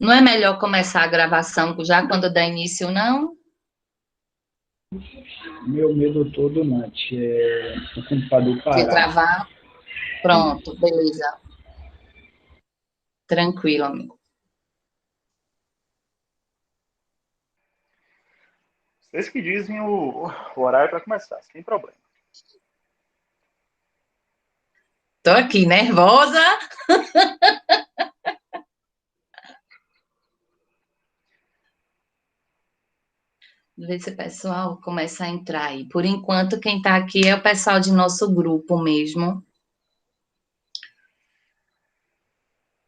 Não é melhor começar a gravação já quando dá início, não? Meu medo todo, Nath, é o computador De parar. travar? Pronto, beleza. Tranquilo, amigo. Vocês que dizem o horário para começar, sem problema. Tô aqui, nervosa. Ver se o pessoal começa a entrar aí. Por enquanto, quem está aqui é o pessoal de nosso grupo mesmo.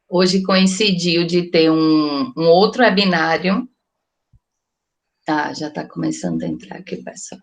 Hoje coincidiu de ter um outro webinário. Tá, já está começando a entrar aqui o pessoal.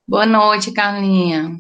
Boa noite, Carlinha.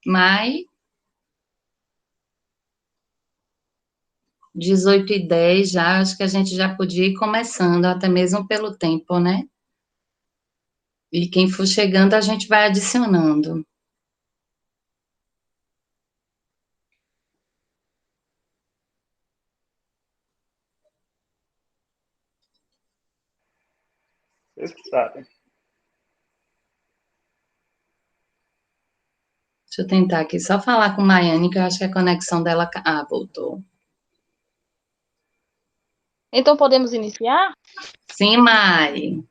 Mas 18h10 já, acho que a gente já podia ir começando, até mesmo pelo tempo, né? E quem for chegando, a gente vai adicionando. Vocês que sabem. Deixa eu tentar aqui só falar com Maiane, que eu acho que a conexão dela. Ah, voltou. Então, podemos iniciar? Sim, Mai.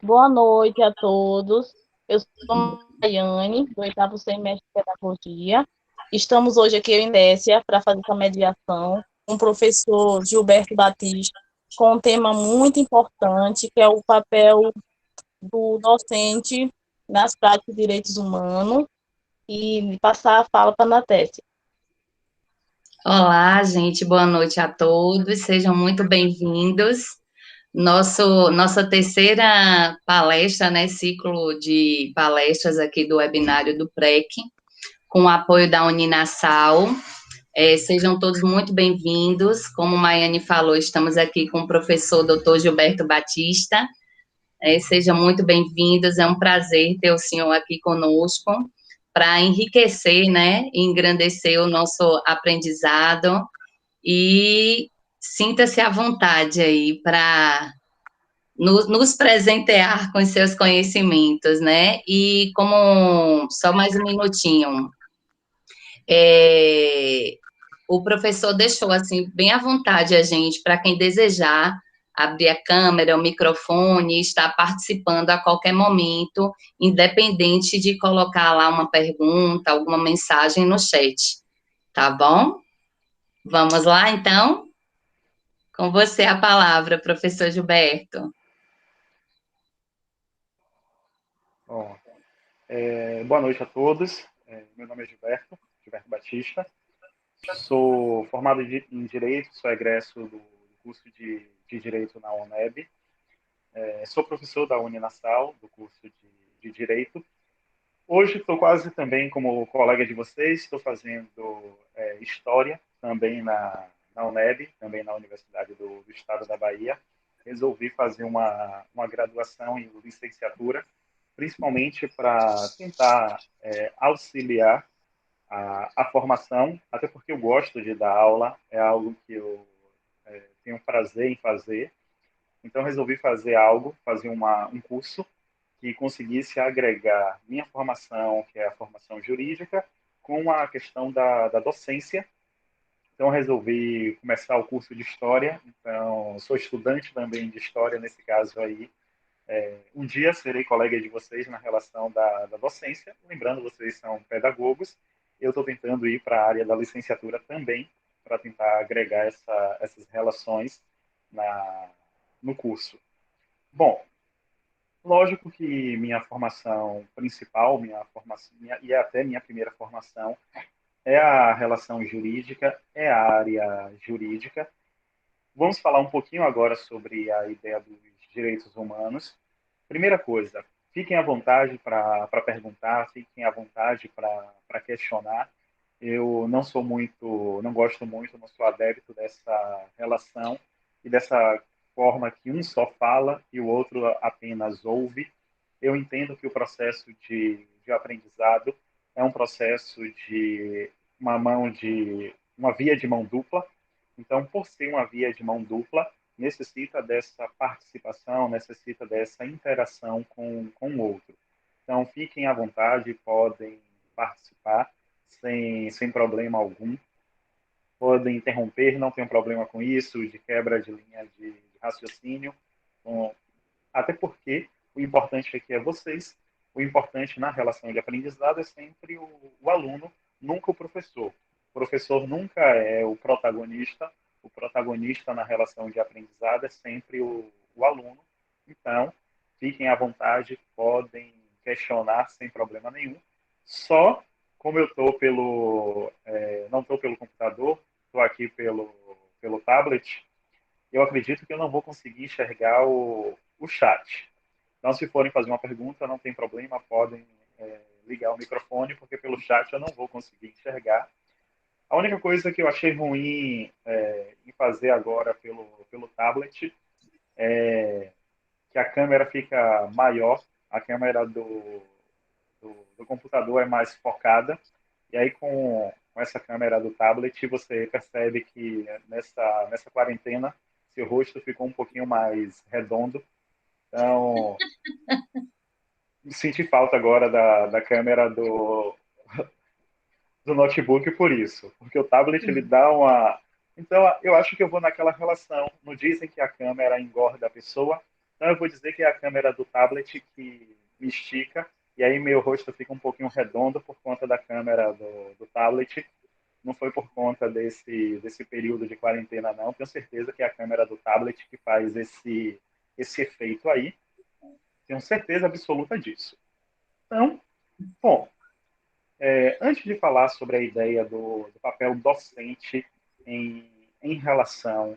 Boa noite a todos. Eu sou a Maiane, do 8º semestre de Pedagogia. Estamos hoje aqui, eu e Nécia, para fazer essa mediação com o professor Gilberto Batista, com um tema muito importante, que é o papel do docente nas práticas de direitos humanos, e passar a fala para a Natécia. Olá, gente, boa noite a todos, sejam muito bem-vindos. Nossa terceira palestra, né, ciclo de palestras aqui do webinário do PREC, com o apoio da Uninasal. Sejam todos muito bem-vindos. Como Maiane falou, estamos aqui com o professor Dr. Gilberto Batista. Sejam muito bem-vindos, é um prazer ter o senhor aqui conosco para enriquecer, né, e engrandecer o nosso aprendizado, e sinta-se à vontade aí para nos presentear com seus conhecimentos, né? E como, só mais um minutinho, o professor deixou, assim, bem à vontade a gente, para quem desejar, abrir a câmera, o microfone, e estar participando a qualquer momento, independente de colocar lá uma pergunta, alguma mensagem no chat, tá bom? Vamos lá, então? Com você a palavra, professor Gilberto. Bom, boa noite a todos. Meu nome é Gilberto Batista. Sou formado em Direito, sou egresso do curso de Direito na UNEB. Sou professor da Uninasal, do curso de Direito. Hoje estou quase também como colega de vocês, estou fazendo História também na UNEB, também na Universidade do Estado da Bahia. Resolvi fazer uma graduação em licenciatura, principalmente para tentar auxiliar a formação, até porque eu gosto de dar aula, é algo que eu tenho prazer em fazer. Então, resolvi fazer um curso que conseguisse agregar minha formação, que é a formação jurídica, com a questão da docência. Então, resolvi começar o curso de História. Então, sou estudante também de História, nesse caso aí. Um dia serei colega de vocês na relação da docência. Lembrando, vocês são pedagogos. Eu estou tentando ir para a área da licenciatura também, para tentar agregar essas relações no curso. Bom, lógico que minha formação principal, e até minha primeira formação, é a relação jurídica, é a área jurídica. Vamos falar um pouquinho agora sobre a ideia dos direitos humanos. Primeira coisa, fiquem à vontade para perguntar, fiquem à vontade para questionar. Eu não gosto muito, não sou adepto dessa relação e dessa forma que um só fala e o outro apenas ouve. Eu entendo que o processo de aprendizado é um processo de uma via de mão dupla. Então, por ser uma via de mão dupla, necessita dessa participação, necessita dessa interação com o outro. Então, fiquem à vontade, podem participar sem problema algum. Podem interromper, não tem um problema com isso, de quebra de linha de raciocínio. Bom, até porque o importante aqui é vocês, o importante na relação de aprendizado é sempre o aluno, nunca o professor. O professor nunca é o protagonista na relação de aprendizado é sempre o aluno. Então, fiquem à vontade, podem questionar sem problema nenhum. Só como eu estou não estou pelo computador, estou aqui pelo tablet, eu acredito que eu não vou conseguir enxergar o chat. Então, se forem fazer uma pergunta, não tem problema, podem ligar o microfone, porque pelo chat eu não vou conseguir enxergar. A única coisa que eu achei ruim em fazer agora pelo tablet é que a câmera fica maior, a câmera do computador é mais focada, e aí com com essa câmera do tablet, você percebe que nessa quarentena, seu rosto ficou um pouquinho mais redondo. Então, senti falta agora da câmera do notebook por isso, porque o tablet ele dá uma. Então, eu acho que eu vou naquela relação. Não dizem que a câmera engorda a pessoa, então eu vou dizer que é a câmera do tablet que me estica, e aí meu rosto fica um pouquinho redondo por conta da câmera do tablet. Não foi por conta desse período de quarentena, não. Tenho certeza que é a câmera do tablet que faz esse efeito aí. Tenho certeza absoluta disso. Então, bom, antes de falar sobre a ideia do papel docente em relação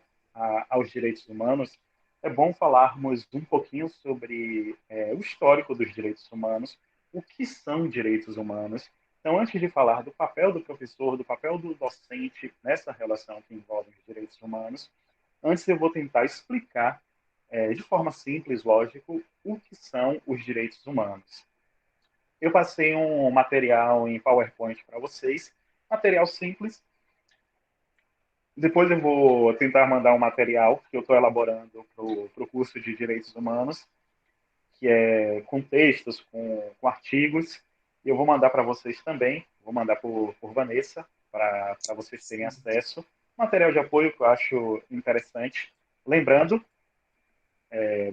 aos direitos humanos, é bom falarmos um pouquinho sobre o histórico dos direitos humanos, o que são direitos humanos. Então, antes de falar do papel do professor, do papel do docente nessa relação que envolve os direitos humanos, antes eu vou tentar explicar, de forma simples, lógico, o que são os direitos humanos. Eu passei um material em PowerPoint para vocês, material simples. Depois eu vou tentar mandar um material que eu estou elaborando para o curso de Direitos Humanos, que é com textos, com artigos. E eu vou mandar para vocês também, vou mandar por Vanessa, para vocês terem acesso. Material de apoio que eu acho interessante. Lembrando,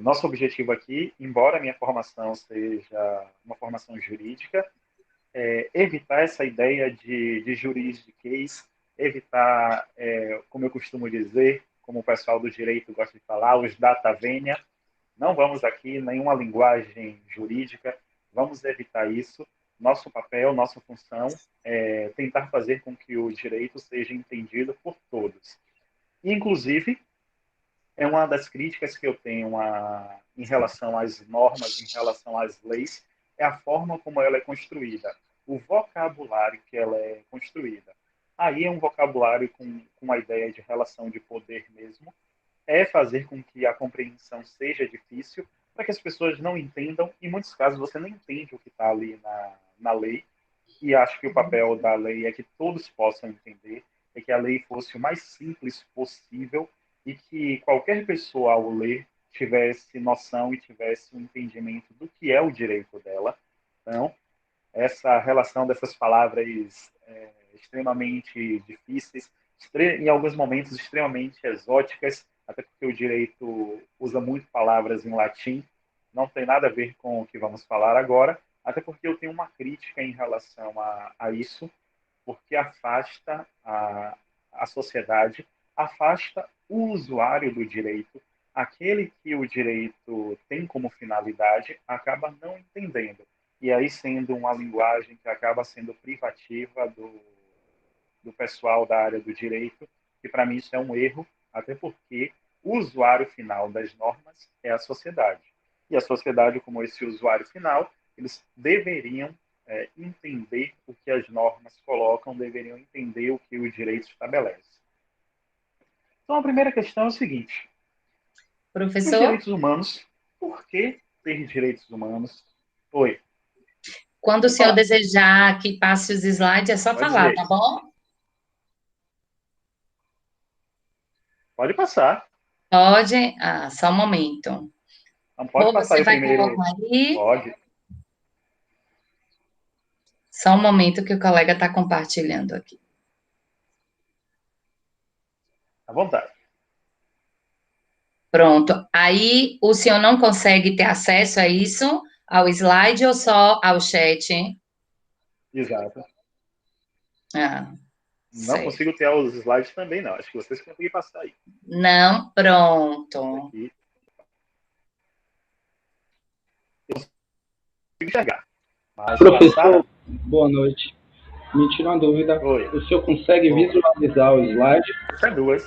nosso objetivo aqui, embora a minha formação seja uma formação jurídica, evitar essa ideia de juridiquês, evitar, como eu costumo dizer, como o pessoal do direito gosta de falar, os data vênia. Não vamos aqui nenhuma linguagem jurídica, vamos evitar isso. Nosso papel, nossa função é tentar fazer com que o direito seja entendido por todos. E, inclusive, é uma das críticas que eu tenho em relação às normas, em relação às leis, é a forma como ela é construída, o vocabulário que ela é construída. Aí é um vocabulário com a ideia de relação de poder mesmo, é fazer com que a compreensão seja difícil, para que as pessoas não entendam. Em muitos casos, você não entende o que está ali na lei, e acho que o papel da lei é que todos possam entender, é que a lei fosse o mais simples possível e que qualquer pessoa, ao ler, tivesse noção e tivesse um entendimento do que é o direito dela. Então, essa relação dessas palavras extremamente difíceis, em alguns momentos extremamente exóticas, até porque o direito usa muito palavras em latim, não tem nada a ver com o que vamos falar agora, até porque eu tenho uma crítica em relação a isso, porque afasta a sociedade, afasta o usuário do direito, aquele que o direito tem como finalidade, acaba não entendendo. E aí sendo uma linguagem que acaba sendo privativa do pessoal da área do direito, e para mim isso é um erro, até porque o usuário final das normas é a sociedade. E a sociedade, como esse usuário final, eles deveriam entender o que as normas colocam, deveriam entender o que o direito estabelece. Então, a primeira questão é o seguinte: os Professor, direitos humanos, por que ter direitos humanos? Oi, quando o pode senhor falar, desejar que passe os slides, é só pode falar, tá dizer, bom? pode passar. Pode. Ah, só um momento. Não pode Ou passar aí você o vai primeiro. colocar aí. Pode, Só um momento que o colega está compartilhando aqui. à vontade. Pronto. Aí o senhor não consegue ter acesso a isso, ao slide ou só ao chat? Exato. Ah, Não certo. consigo ter os slides também, não. Acho que vocês conseguem passar aí. Não, pronto. Aqui, eu consigo enxergar. Mas passar, Professor, boa noite. Me tira uma dúvida. oi. O senhor consegue Oi. visualizar o slide? Até duas.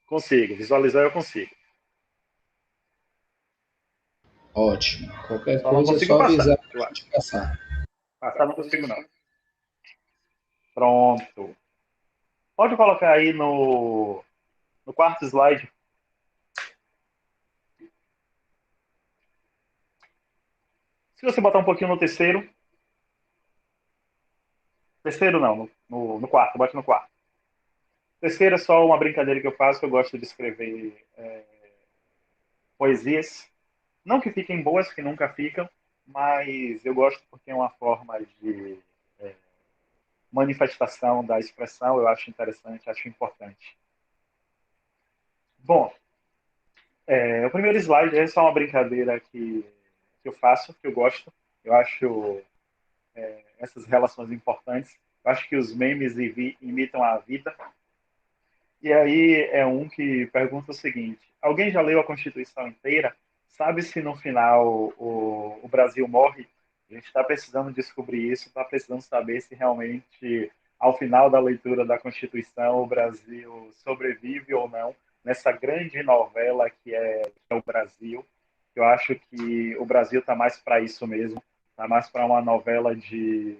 Consigo. Visualizar eu consigo. Ótimo. Qualquer Só não coisa é consigo só passar, avisar eu para a acho. gente passar. Passar não consigo, não. Pronto. Pode colocar aí no quarto slide. Se você botar um pouquinho no terceiro. Terceiro não, no quarto, bote no quarto. Terceiro é só uma brincadeira que eu faço, que eu gosto de escrever poesias. Não que fiquem boas, que nunca ficam, mas eu gosto porque é uma forma de manifestação da expressão, eu acho interessante, acho importante. Bom, o primeiro slide é só uma brincadeira que eu faço, que eu gosto. Eu acho essas relações importantes. Eu acho que os memes imitam a vida. E aí é um que pergunta o seguinte: alguém já leu a Constituição inteira? Sabe se no final o Brasil morre? A gente está precisando descobrir isso, está precisando saber se realmente, ao final da leitura da Constituição, o Brasil sobrevive ou não nessa grande novela que é o Brasil. Eu acho que o Brasil está mais para isso mesmo, está mais para uma novela de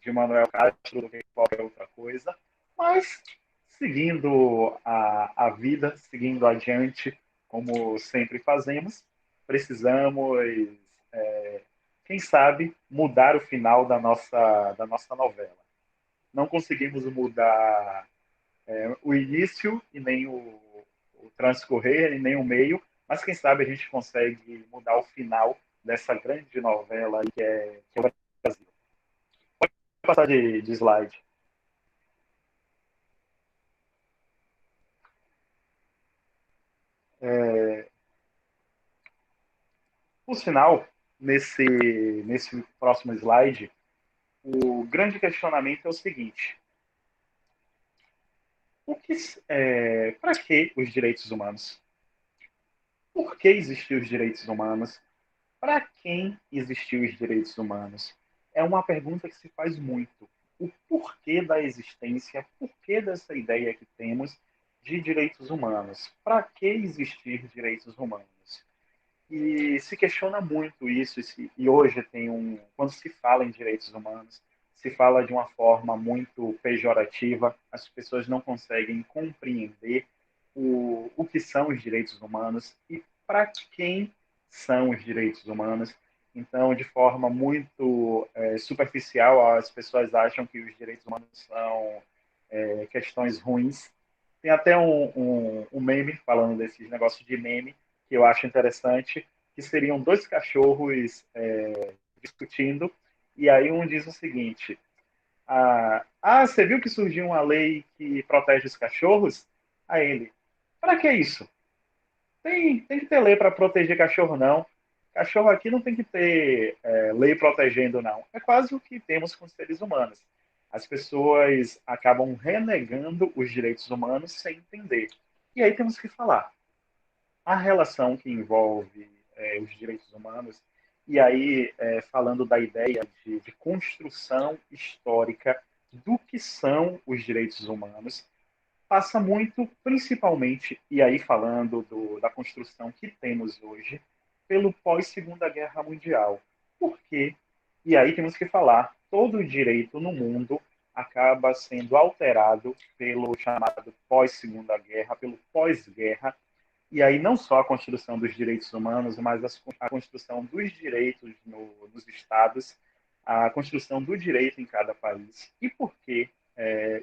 Manuel Castro do que qualquer outra coisa. Mas seguindo a vida, seguindo adiante, como sempre fazemos, precisamos, quem sabe, mudar o final da nossa novela. Não conseguimos mudar o início e nem o transcorrer, e nem o meio, mas quem sabe a gente consegue mudar o final dessa grande novela que é o Brasil. Pode passar de slide. Por sinal, nesse próximo slide, o grande questionamento é o seguinte: para que os direitos humanos? Por que existir os direitos humanos? Para quem existir os direitos humanos? É uma pergunta que se faz muito. O porquê da existência, porquê dessa ideia que temos de direitos humanos? Para que existir direitos humanos? E se questiona muito isso, e hoje quando se fala em direitos humanos, se fala de uma forma muito pejorativa, as pessoas não conseguem compreender o que são os direitos humanos e para quem são os direitos humanos. Então, de forma muito superficial, as pessoas acham que os direitos humanos são questões ruins. Tem até um meme falando desses negócios de meme, que eu acho interessante, que seriam dois cachorros discutindo, e aí um diz o seguinte: você viu que surgiu uma lei que protege os cachorros? A ele: para que isso? Tem que ter lei para proteger cachorro, não. Cachorro aqui não tem que ter lei protegendo, não. É quase o que temos com os seres humanos. As pessoas acabam renegando os direitos humanos sem entender. E aí temos que falar a relação que envolve os direitos humanos, e aí falando da ideia de construção histórica do que são os direitos humanos, passa muito, principalmente, e aí falando da construção que temos hoje, pelo pós-Segunda Guerra Mundial. Por quê? E aí temos que falar, todo o direito no mundo acaba sendo alterado pelo chamado pós-Segunda Guerra, pelo pós-guerra, e aí não só a construção dos direitos humanos, mas a construção dos direitos nos estados, a construção do direito em cada país. E por que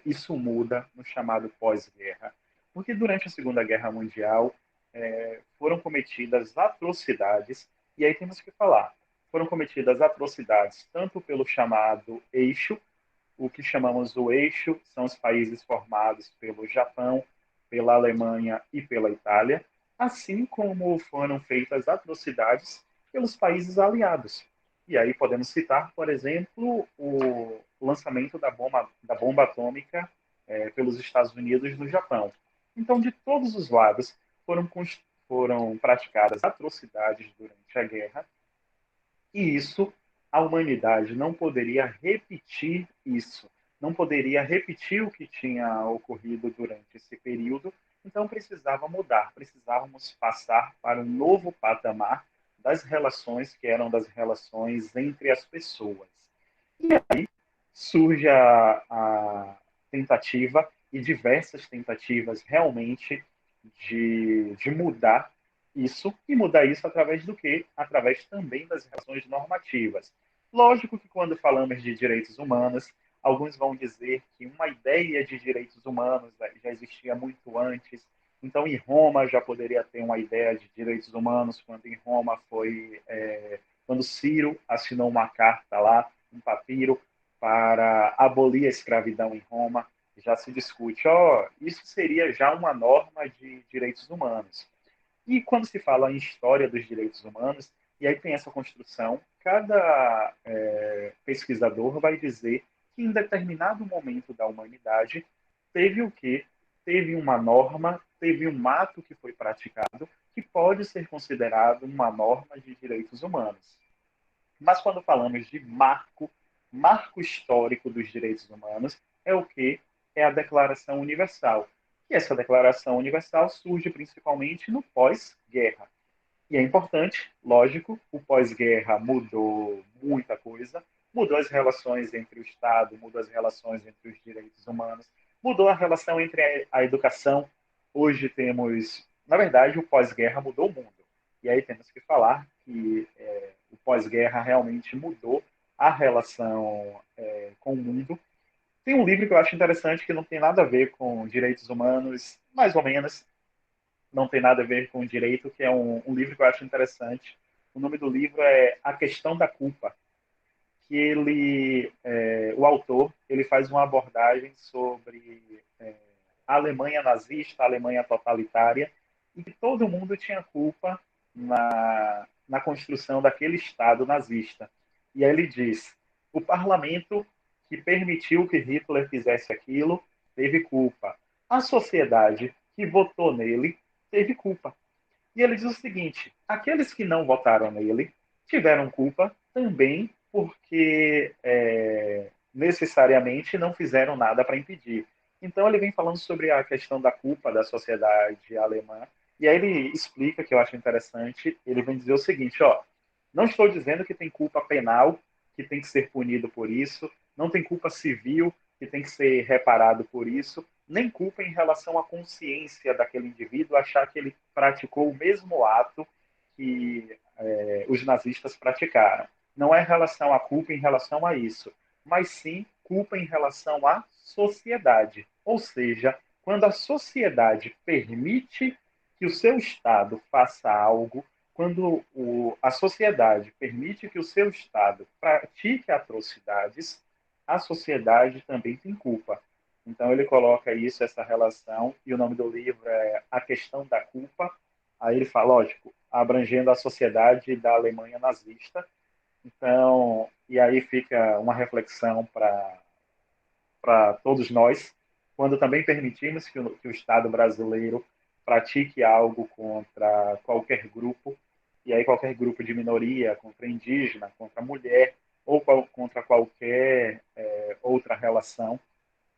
isso muda no chamado pós-guerra? Porque durante a Segunda Guerra Mundial foram cometidas atrocidades, e aí temos que falar, foram cometidas atrocidades tanto pelo chamado eixo, o que chamamos o eixo são os países formados pelo Japão, pela Alemanha e pela Itália, assim como foram feitas atrocidades pelos países aliados. E aí podemos citar, por exemplo, o lançamento da bomba atômica pelos Estados Unidos no Japão. Então, de todos os lados, foram praticadas atrocidades durante a guerra, e isso, a humanidade não poderia repetir isso, não poderia repetir o que tinha ocorrido durante esse período, então precisava mudar, precisávamos passar para um novo patamar das relações que eram das relações entre as pessoas. E aí surge a tentativa, e diversas tentativas realmente, de mudar isso, e mudar isso através do quê? Através também das relações normativas. Lógico que quando falamos de direitos humanos, alguns vão dizer que uma ideia de direitos humanos já existia muito antes. Então, em Roma já poderia ter uma ideia de direitos humanos, quando em Roma quando Ciro assinou uma carta lá, um papiro, para abolir a escravidão em Roma, já se discute, isso seria já uma norma de direitos humanos. E quando se fala em história dos direitos humanos, e aí tem essa construção, cada pesquisador vai dizer que em determinado momento da humanidade teve o quê? Teve uma norma, teve um ato que foi praticado que pode ser considerado uma norma de direitos humanos. Mas quando falamos de marco histórico dos direitos humanos, é o quê? É a Declaração Universal. E essa Declaração Universal surge principalmente no pós-guerra. E é importante, lógico, o pós-guerra mudou muita coisa, mudou as relações entre o Estado, mudou as relações entre os direitos humanos, mudou a relação entre a educação. Hoje temos, na verdade, o pós-guerra mudou o mundo. E aí temos que falar que o pós-guerra realmente mudou a relação com o mundo. Tem um livro que eu acho interessante que não tem nada a ver com direitos humanos, mais ou menos, não tem nada a ver com direito, que é um livro que eu acho interessante. O nome do livro é A Questão da Culpa, que o autor, ele faz uma abordagem sobre a Alemanha nazista, a Alemanha totalitária, e que todo mundo tinha culpa na construção daquele Estado nazista. E aí ele diz, o parlamento que permitiu que Hitler fizesse aquilo teve culpa. A sociedade que votou nele teve culpa. E ele diz o seguinte, aqueles que não votaram nele tiveram culpa também porque necessariamente não fizeram nada para impedir. Então ele vem falando sobre a questão da culpa da sociedade alemã, e aí ele explica, que eu acho interessante, ele vem dizer o seguinte, não estou dizendo que tem culpa penal, que tem que ser punido por isso, não tem culpa civil, que tem que ser reparado por isso, nem culpa em relação à consciência daquele indivíduo achar que ele praticou o mesmo ato que os nazistas praticaram. Não é relação à culpa em relação a isso, mas sim culpa em relação à sociedade. Ou seja, quando a sociedade permite que o seu Estado faça algo, quando a sociedade permite que o seu Estado pratique atrocidades, a sociedade também tem culpa. Então ele coloca isso, essa relação, e o nome do livro é A Questão da Culpa. Aí ele fala, lógico, abrangendo a sociedade da Alemanha nazista. Então, e aí fica uma reflexão para todos nós, quando também permitimos que o Estado brasileiro pratique algo contra qualquer grupo, e aí qualquer grupo de minoria, contra indígena, contra mulher, ou contra qualquer outra relação,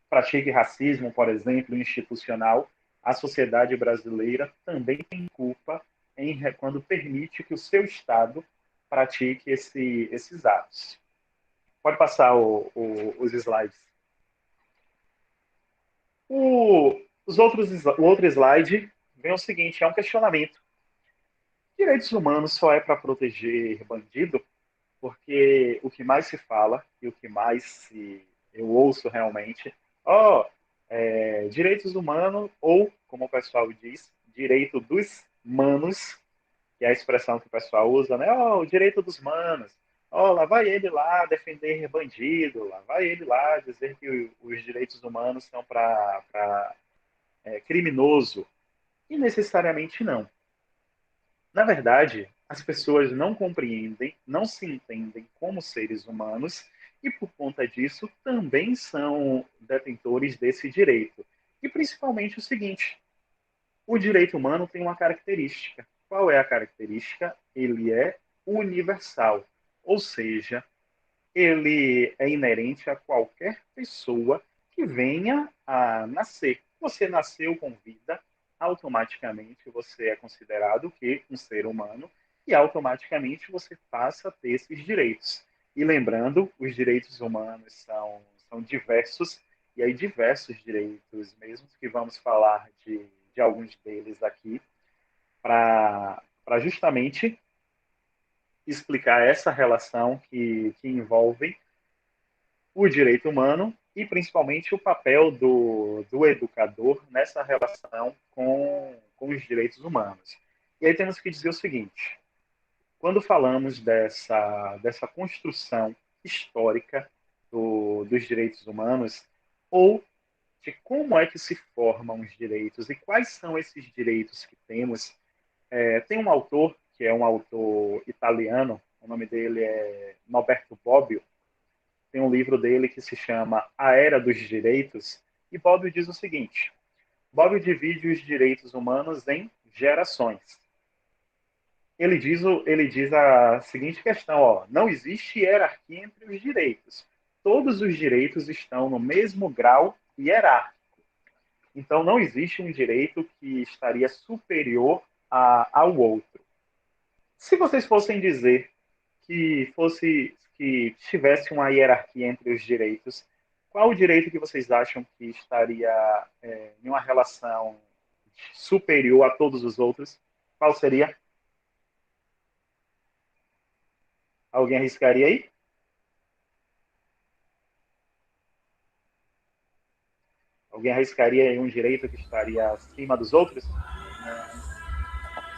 pratique racismo, por exemplo, institucional, a sociedade brasileira também tem culpa quando permite que o seu Estado pratique esses atos. Pode passar os slides. O outro slide vem o seguinte, é um questionamento. Direitos humanos só é para proteger bandido? Porque o que mais se fala e o que mais eu ouço realmente, direitos humanos, ou, como o pessoal diz, direito dos manos, que é a expressão que o pessoal usa, né? O direito dos manos. Lá vai ele lá defender bandido, lá vai ele lá dizer que os direitos humanos são para criminoso. E necessariamente não. Na verdade, as pessoas não compreendem, não se entendem como seres humanos e, por conta disso, também são detentores desse direito. E principalmente o seguinte: o direito humano tem uma característica. Qual é a característica? Ele é universal, ou seja, ele é inerente a qualquer pessoa que venha a nascer. Você nasceu com vida, automaticamente você é considerado que um ser humano e automaticamente você passa a ter esses direitos. E lembrando, os direitos humanos são diversos, e aí diversos direitos mesmo, que vamos falar de alguns deles aqui, para justamente explicar essa relação que envolve o direito humano e principalmente o papel do educador nessa relação com os direitos humanos. E aí temos que dizer o seguinte: quando falamos dessa construção histórica dos direitos humanos, ou de como é que se formam os direitos e quais são esses direitos que temos, tem um autor, que é um autor italiano, o nome dele é Norberto Bobbio, tem um livro dele que se chama A Era dos Direitos, e Bobbio diz o seguinte: Bobbio divide os direitos humanos em gerações. Ele diz a seguinte questão: não existe hierarquia entre os direitos. Todos os direitos estão no mesmo grau hierárquico. Então, não existe um direito que estaria superior ao outro. Se vocês fossem dizer que tivesse uma hierarquia entre os direitos, qual o direito que vocês acham que estaria em uma relação superior a todos os outros? Qual seria? Alguém arriscaria aí? Alguém arriscaria aí um direito que estaria acima dos outros?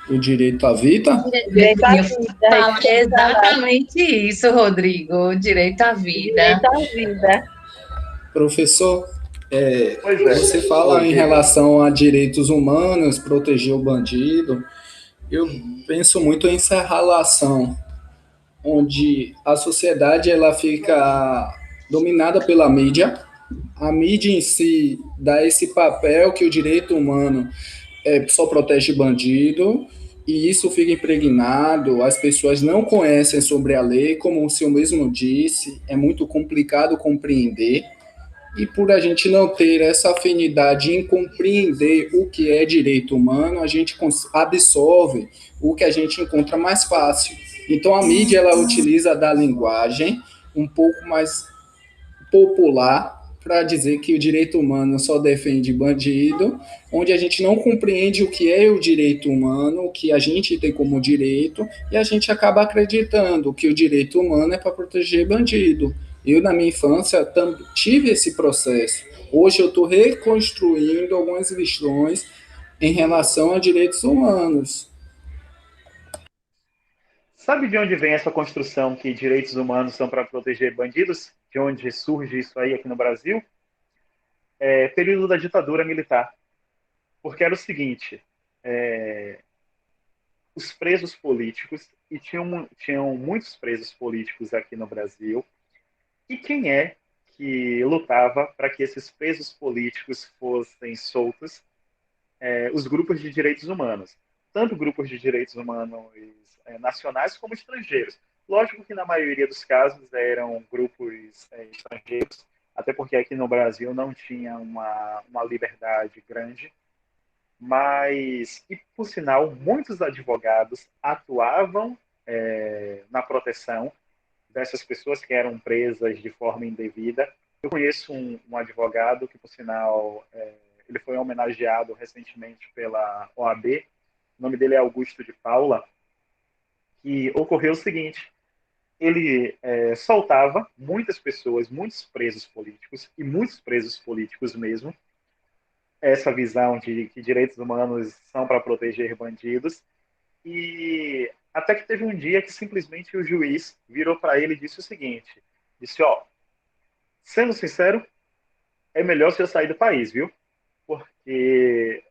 O direito à vida? Direito à vida. Exatamente isso, Rodrigo. Direito à vida. Direito à vida. Professor, Pois é. você fala em relação a direitos humanos, proteger o bandido. Eu penso muito em essa relação, onde a sociedade ela fica dominada pela mídia. A mídia em si dá esse papel que o direito humano só protege bandido, e isso fica impregnado, as pessoas não conhecem sobre a lei, como o senhor mesmo disse, é muito complicado compreender, e por a gente não ter essa afinidade em compreender o que é direito humano, a gente absorve o que a gente encontra mais fácil. Então a mídia ela utiliza da linguagem um pouco mais popular para dizer que o direito humano só defende bandido, onde a gente não compreende o que é o direito humano, o que a gente tem como direito, e a gente acaba acreditando que o direito humano é para proteger bandido. Eu, na minha infância, tive esse processo. Hoje eu estou reconstruindo algumas visões em relação a direitos humanos. Sabe de onde vem essa construção que direitos humanos são para proteger bandidos? De onde surge isso aí aqui no Brasil? Período da ditadura militar. Porque era o seguinte: os presos políticos, e tinham muitos presos políticos aqui no Brasil, e quem é que lutava para que esses presos políticos fossem soltos? Os grupos de direitos humanos. Tanto grupos de direitos humanos nacionais como estrangeiros. Lógico que na maioria dos casos eram grupos estrangeiros, até porque aqui no Brasil não tinha uma liberdade grande, mas, e por sinal, muitos advogados atuavam na proteção dessas pessoas que eram presas de forma indevida. Eu conheço um advogado que, por sinal, ele foi homenageado recentemente pela OAB, o nome dele é Augusto de Paula, que ocorreu o seguinte: ele soltava muitas pessoas, muitos presos políticos, e muitos presos políticos mesmo, essa visão de que direitos humanos são para proteger bandidos, e até que teve um dia que simplesmente o juiz virou para ele e disse o seguinte, disse, sendo sincero, é melhor você sair do país, viu? Porque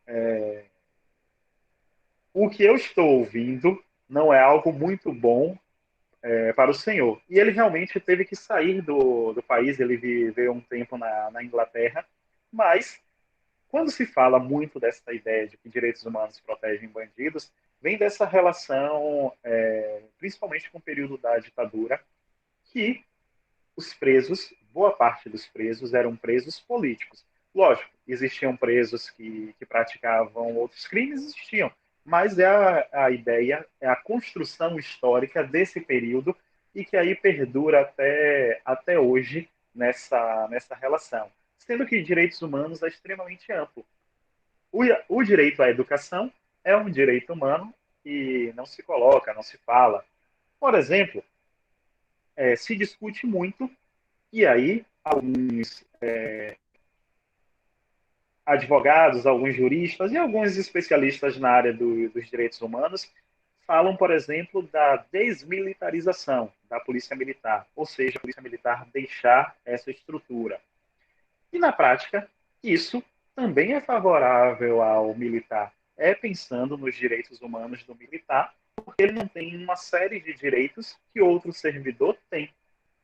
o que eu estou ouvindo não é algo muito bom para o senhor. E ele realmente teve que sair do país, ele viveu um tempo na Inglaterra, mas quando se fala muito dessa ideia de que direitos humanos protegem bandidos, vem dessa relação, principalmente com o período da ditadura, que os presos, boa parte dos presos, eram presos políticos. Lógico, existiam presos que praticavam outros crimes, existiam, mas a ideia, é a construção histórica desse período e que aí perdura até hoje nessa relação. Sendo que direitos humanos é extremamente amplo. O direito à educação é um direito humano e não se coloca, não se fala. Por exemplo, se discute muito, e aí alguns advogados, alguns juristas e alguns especialistas na área dos direitos humanos falam, por exemplo, da desmilitarização da polícia militar, ou seja, a polícia militar deixar essa estrutura. E, na prática, isso também é favorável ao militar. É pensando nos direitos humanos do militar, porque ele não tem uma série de direitos que outro servidor tem.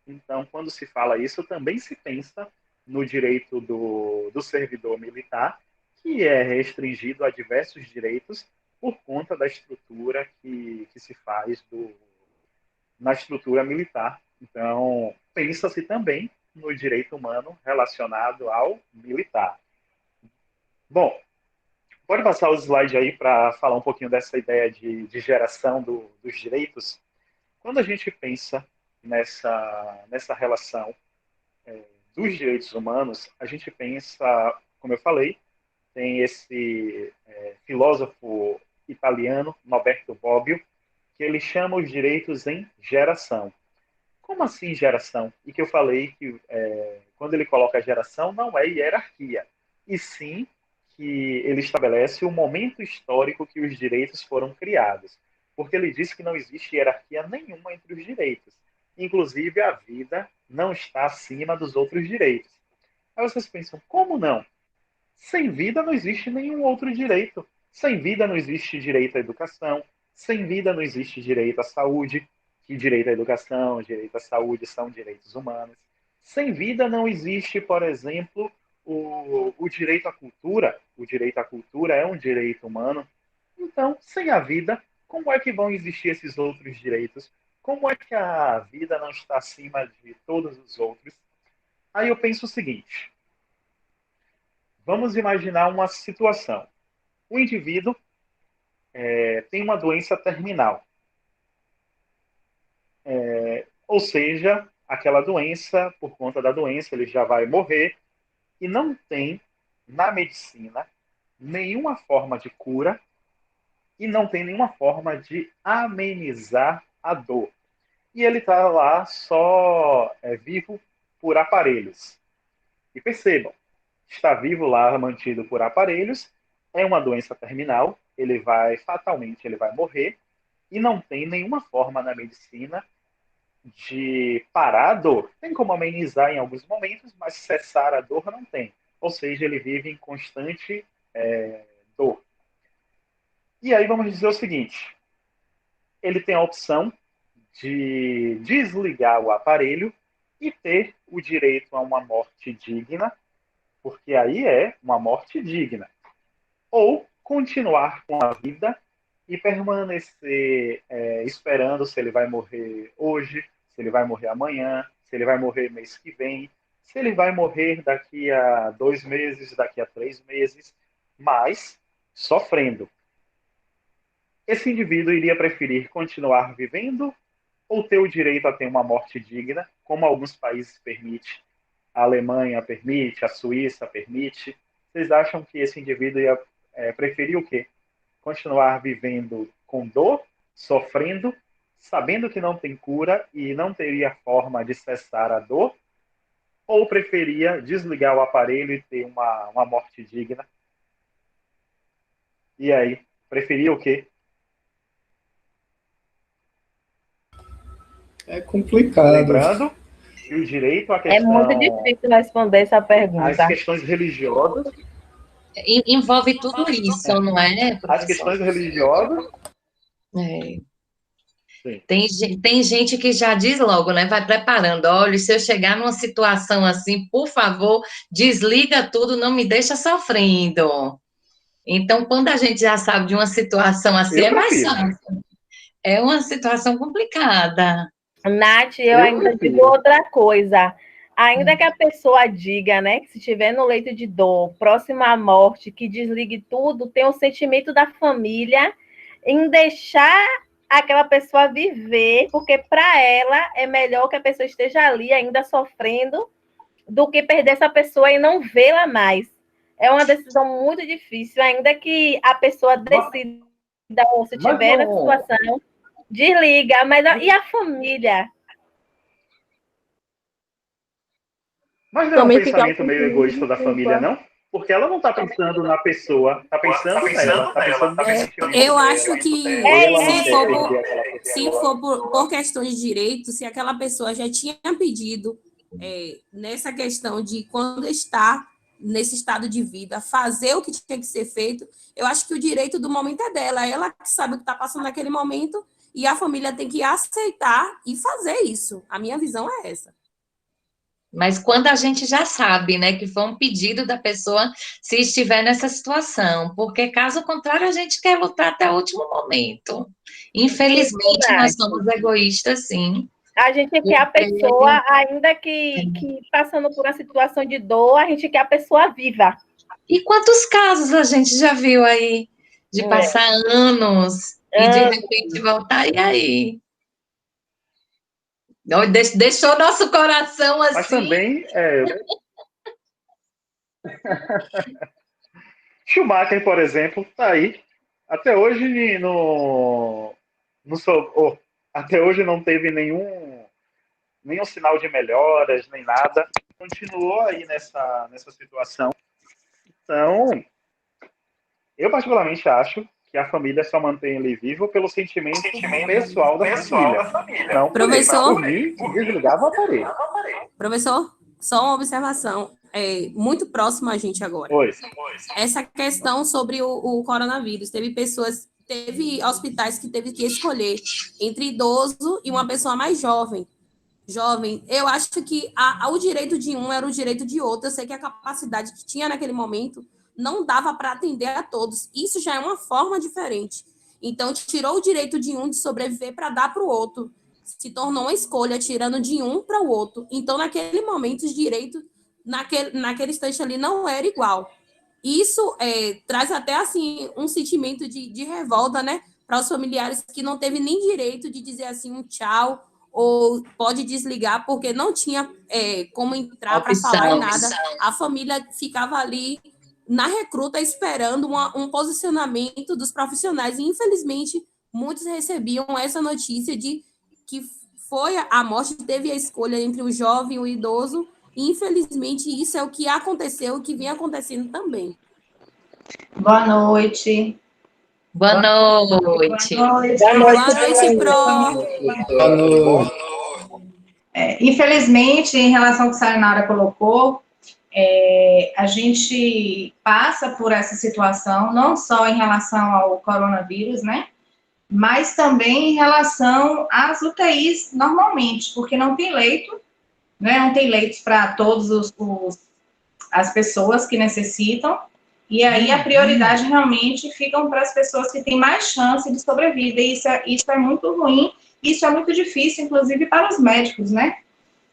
Então, quando se fala isso, também se pensa no direito do servidor militar, que é restringido a diversos direitos por conta da estrutura que se faz na estrutura militar. Então, pensa-se também no direito humano relacionado ao militar. Bom, pode passar o slide aí para falar um pouquinho dessa ideia de geração dos direitos. Quando a gente pensa nessa relação dos direitos humanos, a gente pensa, como eu falei, tem esse filósofo italiano, Norberto Bobbio, que ele chama os direitos em geração. Como assim geração? E que eu falei que quando ele coloca geração, não é hierarquia, e sim que ele estabelece o momento histórico que os direitos foram criados. Porque ele diz que não existe hierarquia nenhuma entre os direitos. Inclusive, a vida não está acima dos outros direitos. Aí vocês pensam, como não? Sem vida não existe nenhum outro direito. Sem vida não existe direito à educação. Sem vida não existe direito à saúde. Que direito à educação, direito à saúde são direitos humanos. Sem vida não existe, por exemplo, o direito à cultura. O direito à cultura é um direito humano. Então, sem a vida, como é que vão existir esses outros direitos? Como é que a vida não está acima de todos os outros? Aí eu penso o seguinte. Vamos imaginar uma situação. O indivíduo tem uma doença terminal. Ou seja, aquela doença, por conta da doença, ele já vai morrer e não tem, na medicina, nenhuma forma de cura e não tem nenhuma forma de amenizar a dor. E ele está lá só vivo por aparelhos. E percebam, está vivo lá, mantido por aparelhos, é uma doença terminal, fatalmente ele vai morrer, e não tem nenhuma forma na medicina de parar a dor. Tem como amenizar em alguns momentos, mas cessar a dor não tem. Ou seja, ele vive em constante dor. E aí vamos dizer o seguinte, ele tem a opção de desligar o aparelho e ter o direito a uma morte digna, porque aí é uma morte digna. Ou continuar com a vida e permanecer esperando se ele vai morrer hoje, se ele vai morrer amanhã, se ele vai morrer mês que vem, se ele vai morrer daqui a 2 meses, daqui a 3 meses, mas sofrendo. Esse indivíduo iria preferir continuar vivendo ou ter o direito a ter uma morte digna, como alguns países permitem? A Alemanha permite, a Suíça permite. Vocês acham que esse indivíduo ia preferir o quê? Continuar vivendo com dor, sofrendo, sabendo que não tem cura e não teria forma de cessar a dor? Ou preferia desligar o aparelho e ter uma morte digna? E aí, preferia o quê? É complicado. Lembrando que o direito à questão... É muito difícil responder essa pergunta. As questões religiosas... Envolve tudo isso, não é, professor? As questões religiosas... Tem gente que já diz logo, né? Vai preparando. Olha, se eu chegar numa situação assim, por favor, desliga tudo, não me deixa sofrendo. Então, quando a gente já sabe de uma situação assim, é mais fácil. É uma situação complicada. Nath, eu ainda digo outra coisa. Ainda que a pessoa diga, né, que se estiver no leito de dor, próximo à morte, que desligue tudo, tem o sentimento da família em deixar aquela pessoa viver, porque para ela é melhor que a pessoa esteja ali ainda sofrendo do que perder essa pessoa e não vê-la mais. É uma decisão muito difícil, ainda que a pessoa decida, ou se estiver nessa situação, desliga, mas e a família? Mas não é um Também ficar pensamento meio egoísta da família, não? Porque ela não está pensando na pessoa, está pensando nela, está pensando no sentimento Eu dela. acho que Ela não se quer for perder aquela pessoa. se for por questões de direito, se aquela pessoa já tinha pedido nessa questão de quando está nesse estado de vida, fazer o que tinha que ser feito, eu acho que o direito do momento é dela, ela que sabe o que está passando naquele momento e a família tem que aceitar e fazer isso. A minha visão é essa. Mas quando a gente já sabe, né, que foi um pedido da pessoa se estiver nessa situação, porque caso contrário a gente quer lutar até o último momento. Infelizmente, nós somos egoístas, sim. A gente quer a pessoa, ainda que passando por uma situação de dor, a gente quer a pessoa viva. E quantos casos a gente já viu aí de passar anos e de repente voltar, e aí? Deixou nosso coração assim. Mas também, Schumacher, por exemplo, está aí. Até hoje até hoje não teve nenhum sinal de melhoras, nem nada. Continuou aí nessa situação. Então, eu particularmente acho que a família só mantém ele vivo pelo sentimento pessoal da família. Não, Professor, por mim, desligava o aparelho. Professor, só uma observação, muito próximo a gente agora. Oi. Essa questão sobre o coronavírus, teve hospitais que teve que escolher entre idoso e uma pessoa mais jovem. Eu acho que o direito de um era o direito de outro. Eu sei que a capacidade que tinha naquele momento não dava para atender a todos. Isso já é uma forma diferente. Então, tirou o direito de um de sobreviver para dar para o outro. Se tornou uma escolha, tirando de um para o outro. Então, naquele momento, os direitos, naquele instante ali, não era igual. Isso traz até, assim, um sentimento de revolta, né? Para os familiares que não teve nem direito de dizer, assim, um tchau, ou pode desligar, porque não tinha como entrar para falar em nada. A família ficava ali na recruta esperando um posicionamento dos profissionais. E, infelizmente, muitos recebiam essa notícia de que foi a morte, teve a escolha entre o jovem e o idoso. E, infelizmente, isso é o que aconteceu, o que vem acontecendo também. Boa noite. Boa noite. Boa noite, Pro. Boa noite. Infelizmente, em relação ao que a Sayonara colocou, a gente passa por essa situação, não só em relação ao coronavírus, né? Mas também em relação às UTIs normalmente, porque não tem leito, né? Não tem leitos para todas as pessoas que necessitam, e aí a prioridade realmente ficam para as pessoas que têm mais chance de sobrevida, e isso é muito ruim, isso é muito difícil, inclusive para os médicos, né?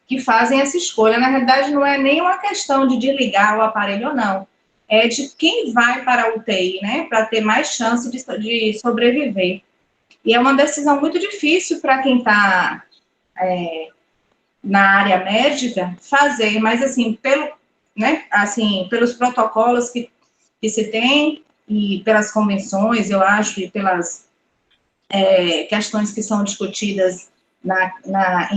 Que fazem essa escolha. Na realidade, não é nem uma questão de desligar o aparelho ou não, é de quem vai para a UTI, né? Para ter mais chance de sobreviver. E é uma decisão muito difícil para quem está na área médica fazer, mas assim, pelos protocolos que se tem e pelas convenções, eu acho, e pelas questões que são discutidas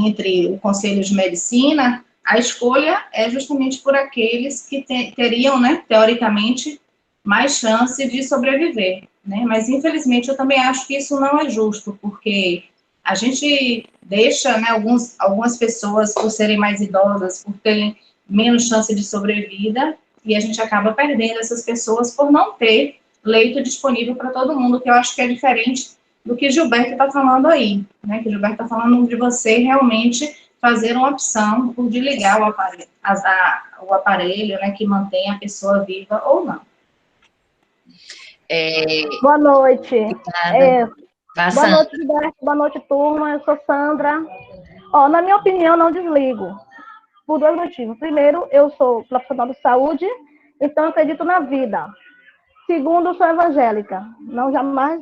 entre o Conselho de Medicina, a escolha é justamente por aqueles que teriam, né, teoricamente, mais chance de sobreviver, né? Mas, infelizmente, eu também acho que isso não é justo, porque a gente deixa, né, algumas pessoas, por serem mais idosas, por terem menos chance de sobrevida, e a gente acaba perdendo essas pessoas por não ter leito disponível para todo mundo, que eu acho que é diferente do que Gilberto está falando aí, né? Que Gilberto está falando de você realmente fazer uma opção por desligar o aparelho, né, que mantém a pessoa viva ou não. Boa noite. Boa noite, Gilberto. Boa noite, turma. Eu sou Sandra. Na minha opinião, não desligo. Por dois motivos. Primeiro, eu sou profissional de saúde, então eu acredito na vida. Segundo, eu sou evangélica. Não jamais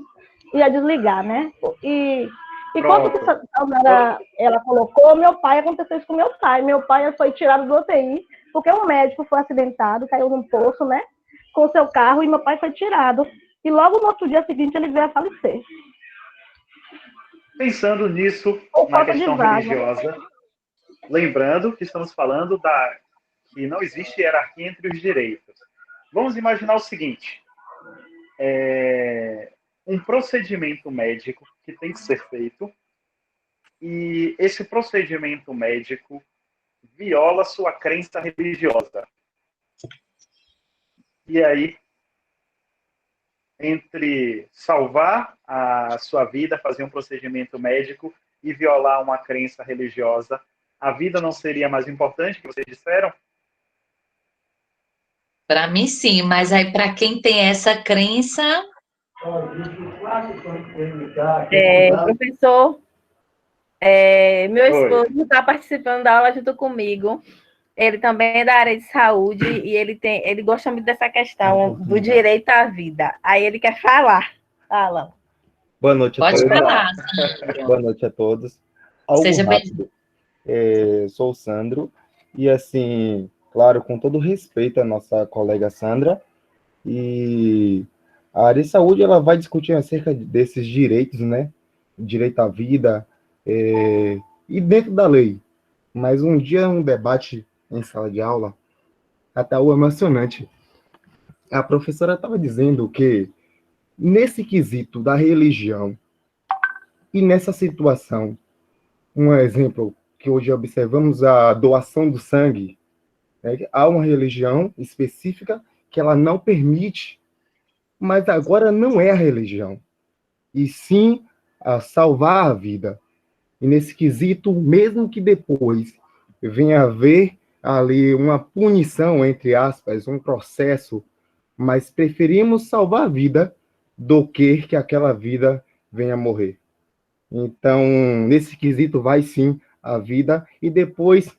ia desligar, né? E quando a Sandra, ela colocou, aconteceu isso com meu pai. Meu pai foi tirado do UTI, porque um médico foi acidentado, caiu num poço, né? Com seu carro, e meu pai foi tirado. E logo no outro dia seguinte, ele veio a falecer. Pensando nisso, na questão religiosa, lembrando que estamos falando que não existe hierarquia entre os direitos. Vamos imaginar o seguinte: um procedimento médico que tem que ser feito, e esse procedimento médico viola sua crença religiosa. E aí, entre salvar a sua vida, fazer um procedimento médico e violar uma crença religiosa, a vida não seria mais importante, que vocês disseram? Para mim, sim, mas aí para quem tem essa crença. Professor, meu esposo está participando da aula junto comigo. Ele também é da área de saúde e ele gosta muito dessa questão do direito à vida. Aí ele quer falar. Fala. Boa noite a Pode todos. falar, Sandro. Boa noite a todos. Algo Seja rápido. Sou o Sandro e, assim, claro, com todo respeito à nossa colega Sandra, e a área de saúde ela vai discutir acerca desses direitos, né? Direito à vida e dentro da lei. Mas um dia, um debate em sala de aula, até o emocionante. A professora estava dizendo que, nesse quesito da religião, e nessa situação, um exemplo que hoje observamos, a doação do sangue, né? Há uma religião específica que ela não permite, mas agora não é a religião, e sim a salvar a vida. E nesse quesito, mesmo que depois venha a haver ali uma punição, entre aspas, um processo, mas preferimos salvar a vida do que aquela vida venha a morrer. Então, nesse quesito vai sim a vida, e depois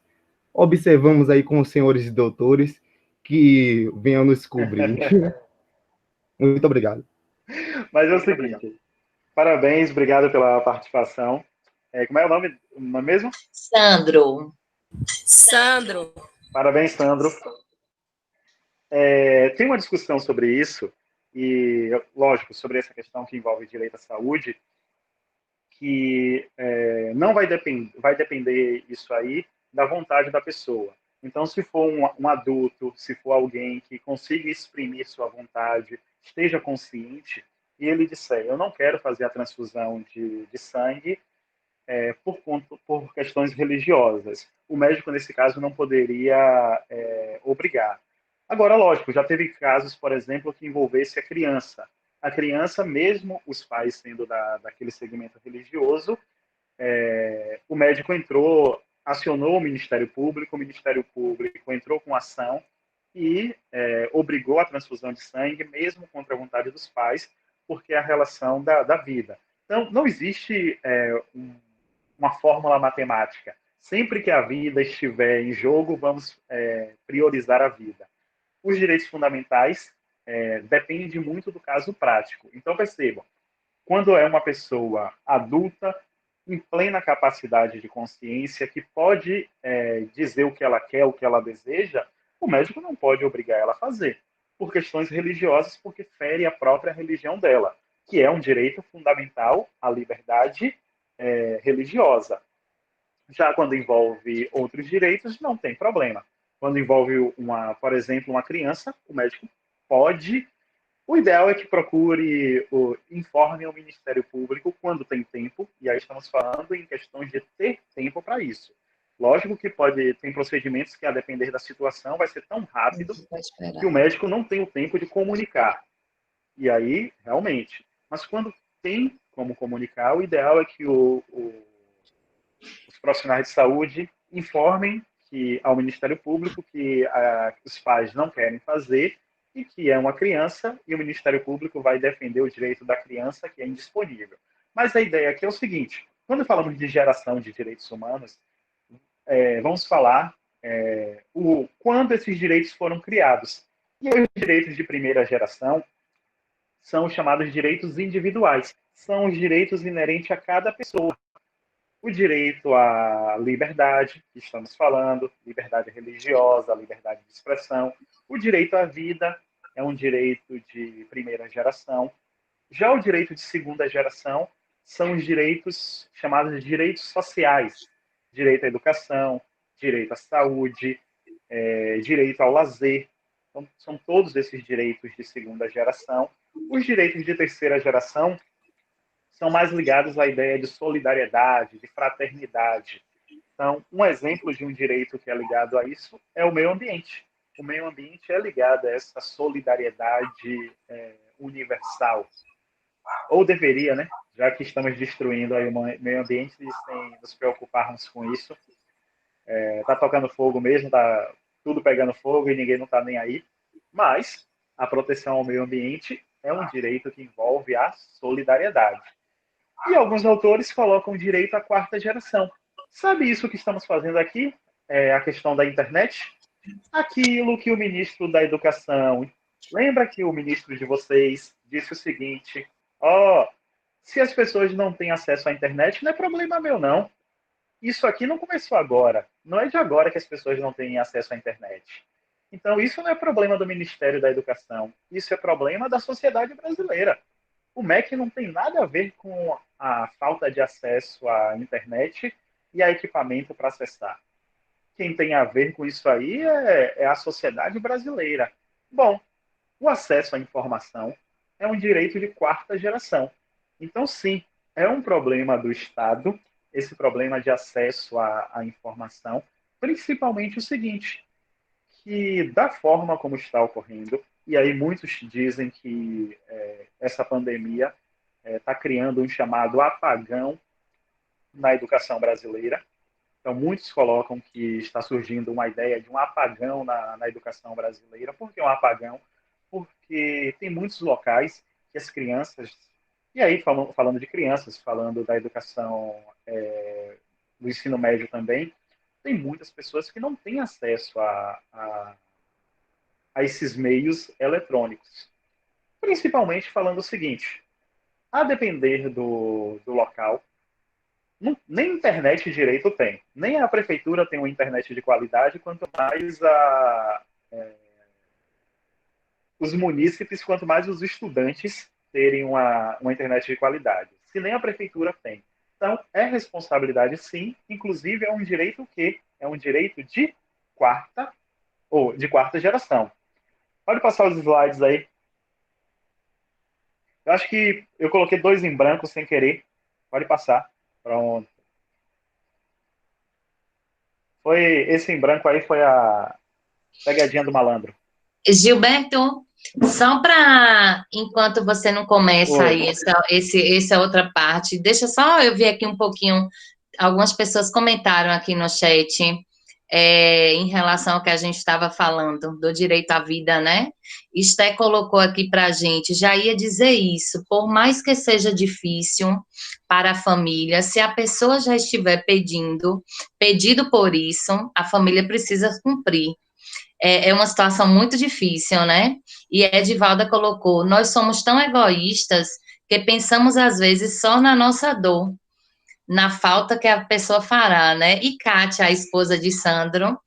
observamos aí com os senhores e doutores que venham nos cobrir. Muito obrigado. Mas é o seguinte, parabéns, obrigado pela participação. Como é o nome mesmo? Sandro. Parabéns, Sandro. Tem uma discussão sobre isso, e, lógico, sobre essa questão que envolve direito à saúde, que não vai depender isso aí da vontade da pessoa. Então, se for um adulto, se for alguém que consiga exprimir sua vontade, esteja consciente, e ele disser, eu não quero fazer a transfusão de sangue por questões religiosas, o médico, nesse caso, não poderia obrigar. Agora, lógico, já teve casos, por exemplo, que envolvesse a criança. A criança, mesmo os pais sendo daquele segmento religioso, o médico acionou o Ministério Público entrou com ação e obrigou a transfusão de sangue, mesmo contra a vontade dos pais, porque é a relação da vida. Então, não existe uma fórmula matemática. Sempre que a vida estiver em jogo, vamos priorizar a vida. Os direitos fundamentais dependem muito do caso prático. Então, percebam, quando é uma pessoa adulta, em plena capacidade de consciência, que pode dizer o que ela quer, o que ela deseja, o médico não pode obrigar ela a fazer, por questões religiosas, porque fere a própria religião dela, que é um direito fundamental, a liberdade religiosa. Já quando envolve outros direitos, não tem problema. Quando envolve, por exemplo, uma criança, o médico pode. O ideal é que procure, informe ao Ministério Público quando tem tempo, e aí estamos falando em questões de ter tempo para isso. Lógico que tem procedimentos que, a depender da situação, vai ser tão rápido que o médico não tem o tempo de comunicar. E aí, realmente. Mas quando tem como comunicar, o ideal é que os profissionais de saúde informem ao Ministério Público que os pais não querem fazer e que é uma criança, e o Ministério Público vai defender o direito da criança, que é indisponível. Mas a ideia aqui é o seguinte: quando falamos de geração de direitos humanos, vamos falar quando esses direitos foram criados. E os direitos de primeira geração são os chamados direitos individuais. São os direitos inerentes a cada pessoa. O direito à liberdade, que estamos falando, liberdade religiosa, liberdade de expressão. O direito à vida é um direito de primeira geração. Já o direito de segunda geração são os direitos chamados de direitos sociais. Direito à educação, direito à saúde, direito ao lazer. Então, são todos esses direitos de segunda geração. Os direitos de terceira geração são mais ligados à ideia de solidariedade, de fraternidade. Então, um exemplo de um direito que é ligado a isso é o meio ambiente. O meio ambiente é ligado a essa solidariedade universal. Ou deveria, né? Já que estamos destruindo aí o meio ambiente sem nos preocuparmos com isso. Tá tocando fogo mesmo, tá tudo pegando fogo e ninguém não está nem aí. Mas a proteção ao meio ambiente é um direito que envolve a solidariedade. E alguns autores colocam direito à quarta geração. Sabe isso que estamos fazendo aqui? A questão da internet? Aquilo que o ministro da Educação... Lembra que o ministro de vocês disse o seguinte: se as pessoas não têm acesso à internet, não é problema meu, não. Isso aqui não começou agora. Não é de agora que as pessoas não têm acesso à internet. Então, isso não é problema do Ministério da Educação. Isso é problema da sociedade brasileira. O MEC não tem nada a ver com a falta de acesso à internet e a equipamento para acessar. Quem tem a ver com isso aí é a sociedade brasileira. Bom, o acesso à informação é um direito de quarta geração. Então, sim, é um problema do Estado, esse problema de acesso à informação, principalmente o seguinte, que da forma como está ocorrendo, e aí muitos dizem que essa pandemia está criando um chamado apagão na educação brasileira. Então, muitos colocam que está surgindo uma ideia de um apagão na educação brasileira. Por que um apagão? Porque tem muitos locais que as crianças... E aí, falando de crianças, falando da educação do ensino médio também, tem muitas pessoas que não têm acesso a esses meios eletrônicos. Principalmente falando o seguinte, a depender do local, nem internet direito tem. Nem a prefeitura tem uma internet de qualidade, quanto mais os munícipes, quanto mais os estudantes terem uma internet de qualidade. Se nem a prefeitura tem. Então, é responsabilidade, sim. Inclusive, é um direito que é um direito de quarta geração. Pode passar os slides aí. Eu acho que eu coloquei 2 em branco sem querer. Pode passar. Pronto. Esse em branco aí foi a pegadinha do malandro. Gilberto, só para, enquanto você não começa aí essa outra parte, deixa só eu ver aqui um pouquinho, algumas pessoas comentaram aqui no chat, em relação ao que a gente estava falando, do direito à vida, né? Esté colocou aqui para a gente, já ia dizer isso, por mais que seja difícil para a família, se a pessoa já estiver pedido por isso, a família precisa cumprir. É uma situação muito difícil, né? E Edivalda colocou, nós somos tão egoístas que pensamos às vezes só na nossa dor, na falta que a pessoa fará, né? E Kátia, a esposa de Sandro,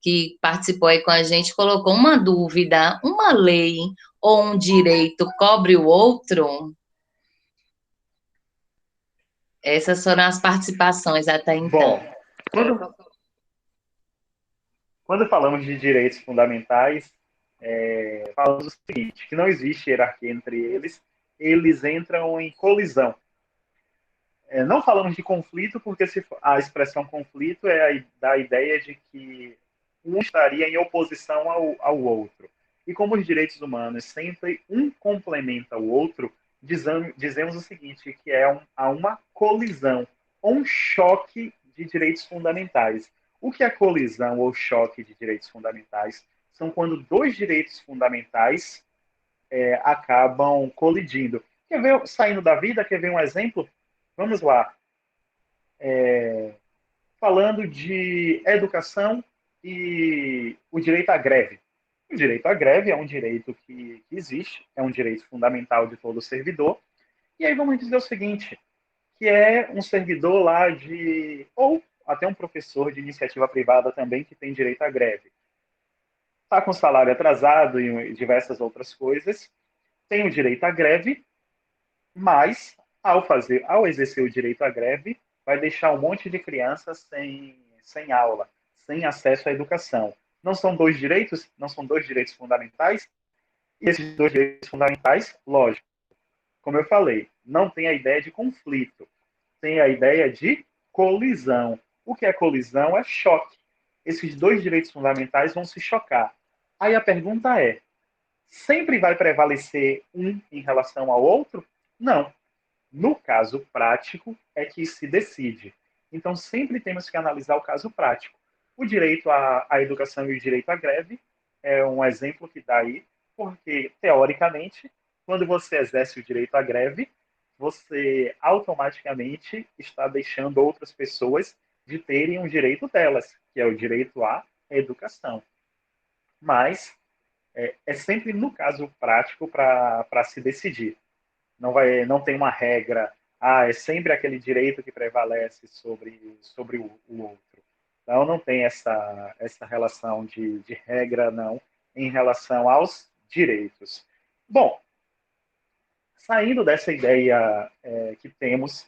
que participou aí com a gente, colocou uma dúvida, uma lei ou um direito cobre o outro? Essas foram as participações até então. Bom, quando falamos de direitos fundamentais, falamos o seguinte, que não existe hierarquia entre eles, eles entram em colisão. Não falamos de conflito, porque a expressão conflito dá a ideia de que um estaria em oposição ao outro. E como os direitos humanos sempre um complementa o outro, dizemos o seguinte, que há uma colisão, ou um choque de direitos fundamentais. O que é colisão ou choque de direitos fundamentais? São quando 2 direitos fundamentais acabam colidindo. Quer ver, saindo da vida, quer ver um exemplo? Vamos lá. Falando de educação e o direito à greve. O direito à greve é um direito que existe, é um direito fundamental de todo servidor. E aí vamos dizer o seguinte, que é um servidor lá ou até um professor de iniciativa privada também que tem direito à greve. Está com salário atrasado e diversas outras coisas, tem o direito à greve, mas ao exercer o direito à greve, vai deixar um monte de crianças sem aula, sem acesso à educação. Não são dois direitos? Não são dois direitos fundamentais? E esses dois direitos fundamentais, lógico, como eu falei, não tem a ideia de conflito, tem a ideia de colisão. O que é colisão? É choque. Esses dois direitos fundamentais vão se chocar. Aí a pergunta é, sempre vai prevalecer um em relação ao outro? Não. No caso prático é que se decide. Então, sempre temos que analisar o caso prático. O direito à educação e o direito à greve é um exemplo que dá aí, porque, teoricamente, quando você exerce o direito à greve, você automaticamente está deixando outras pessoas de terem um direito delas, que é o direito à educação. Mas é sempre no caso prático para se decidir. Não tem uma regra, é sempre aquele direito que prevalece sobre o outro. Então, não tem essa relação de regra, não, em relação aos direitos. Bom, saindo dessa ideia que temos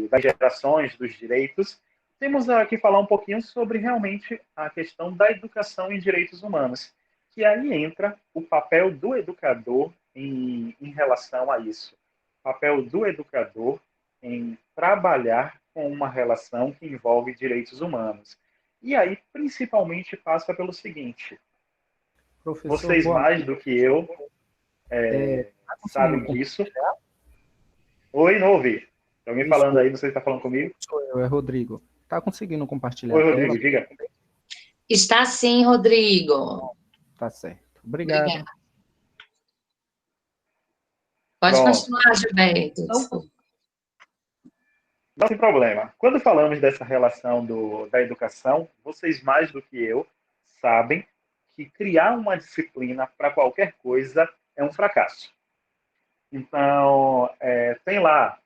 das gerações dos direitos, temos aqui falar um pouquinho sobre realmente a questão da educação em direitos humanos, que aí entra o papel do educador em relação a isso. O papel do educador em trabalhar com uma relação que envolve direitos humanos. E aí, principalmente, passa pelo seguinte, Professor, vocês mais do que eu sabem disso. Oi, não ouvi. Tem alguém falando aí, não sei se está falando comigo? Sou eu, é Rodrigo. Está conseguindo compartilhar Oi, a Rodrigo, tela? diga. Está sim, Rodrigo. Tá certo. Obrigado. Obrigada. Pode Pronto. continuar, Gilberto. Desculpa. Não tem problema. Quando falamos dessa relação da educação, vocês mais do que eu sabem que criar uma disciplina para qualquer coisa é um fracasso. Então, tem lá,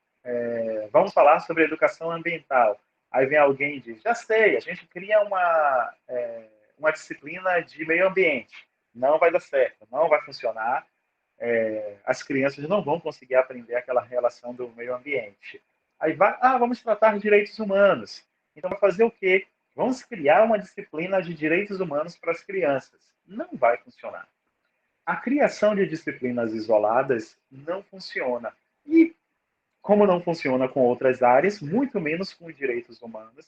vamos falar sobre educação ambiental. Aí vem alguém e diz, já sei, a gente cria uma disciplina de meio ambiente. Não vai dar certo, não vai funcionar. As crianças não vão conseguir aprender aquela relação do meio ambiente. Aí vamos tratar de direitos humanos. Então, vai fazer o quê? Vamos criar uma disciplina de direitos humanos para as crianças. Não vai funcionar. A criação de disciplinas isoladas não funciona. E, como não funciona com outras áreas, muito menos com os direitos humanos,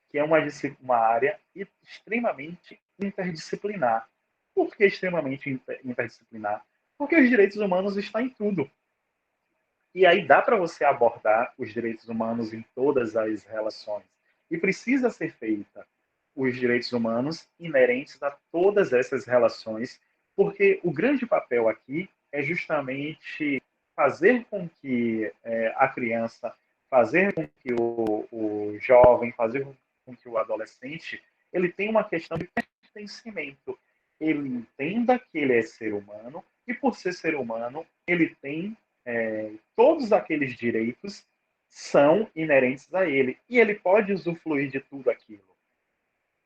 que é uma área extremamente interdisciplinar. Por que extremamente interdisciplinar? Porque os direitos humanos estão em tudo. E aí dá para você abordar os direitos humanos em todas as relações. E precisa ser feita os direitos humanos inerentes a todas essas relações, porque o grande papel aqui é justamente fazer com que a criança, fazer com que o jovem, fazer com que o adolescente, ele tenha uma questão de pertencimento. Ele entenda que ele é ser humano e, por ser ser humano, ele tem todos aqueles direitos são inerentes a ele. E ele pode usufruir de tudo aquilo.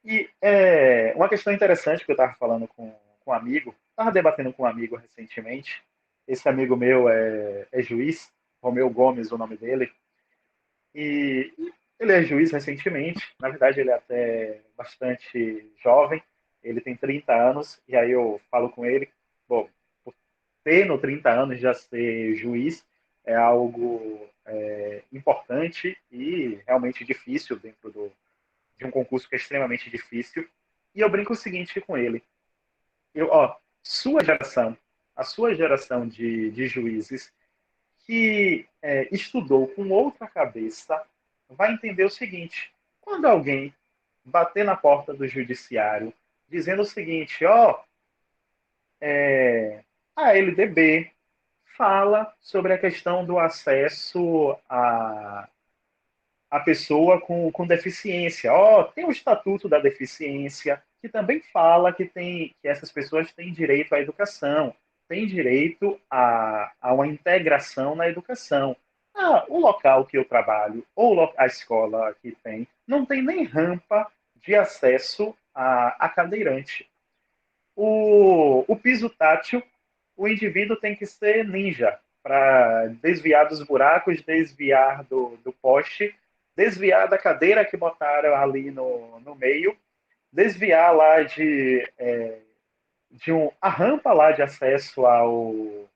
E uma questão interessante que eu estava falando com um amigo, estava debatendo com um amigo recentemente. Esse amigo meu é juiz, Romeu Gomes, o nome dele. E ele é juiz recentemente. Na verdade, ele é até bastante jovem. Ele tem 30 anos. E aí eu falo com ele, bom, ter no 30 anos já ser juiz é algo importante e realmente difícil dentro de um concurso que é extremamente difícil. E eu brinco o seguinte com ele. A sua geração de juízes que estudou com outra cabeça vai entender o seguinte. Quando alguém bater na porta do judiciário dizendo o seguinte, a LDB fala sobre a questão do acesso à pessoa com deficiência. Tem o Estatuto da Deficiência, que também fala que essas pessoas têm direito à educação, têm direito a uma integração na educação. O local que eu trabalho, ou a escola que tem, não tem nem rampa de acesso a cadeirante. O piso tátil, o indivíduo tem que ser ninja para desviar dos buracos, desviar do poste, desviar da cadeira que botaram ali no meio desviar lá a rampa lá de acesso ao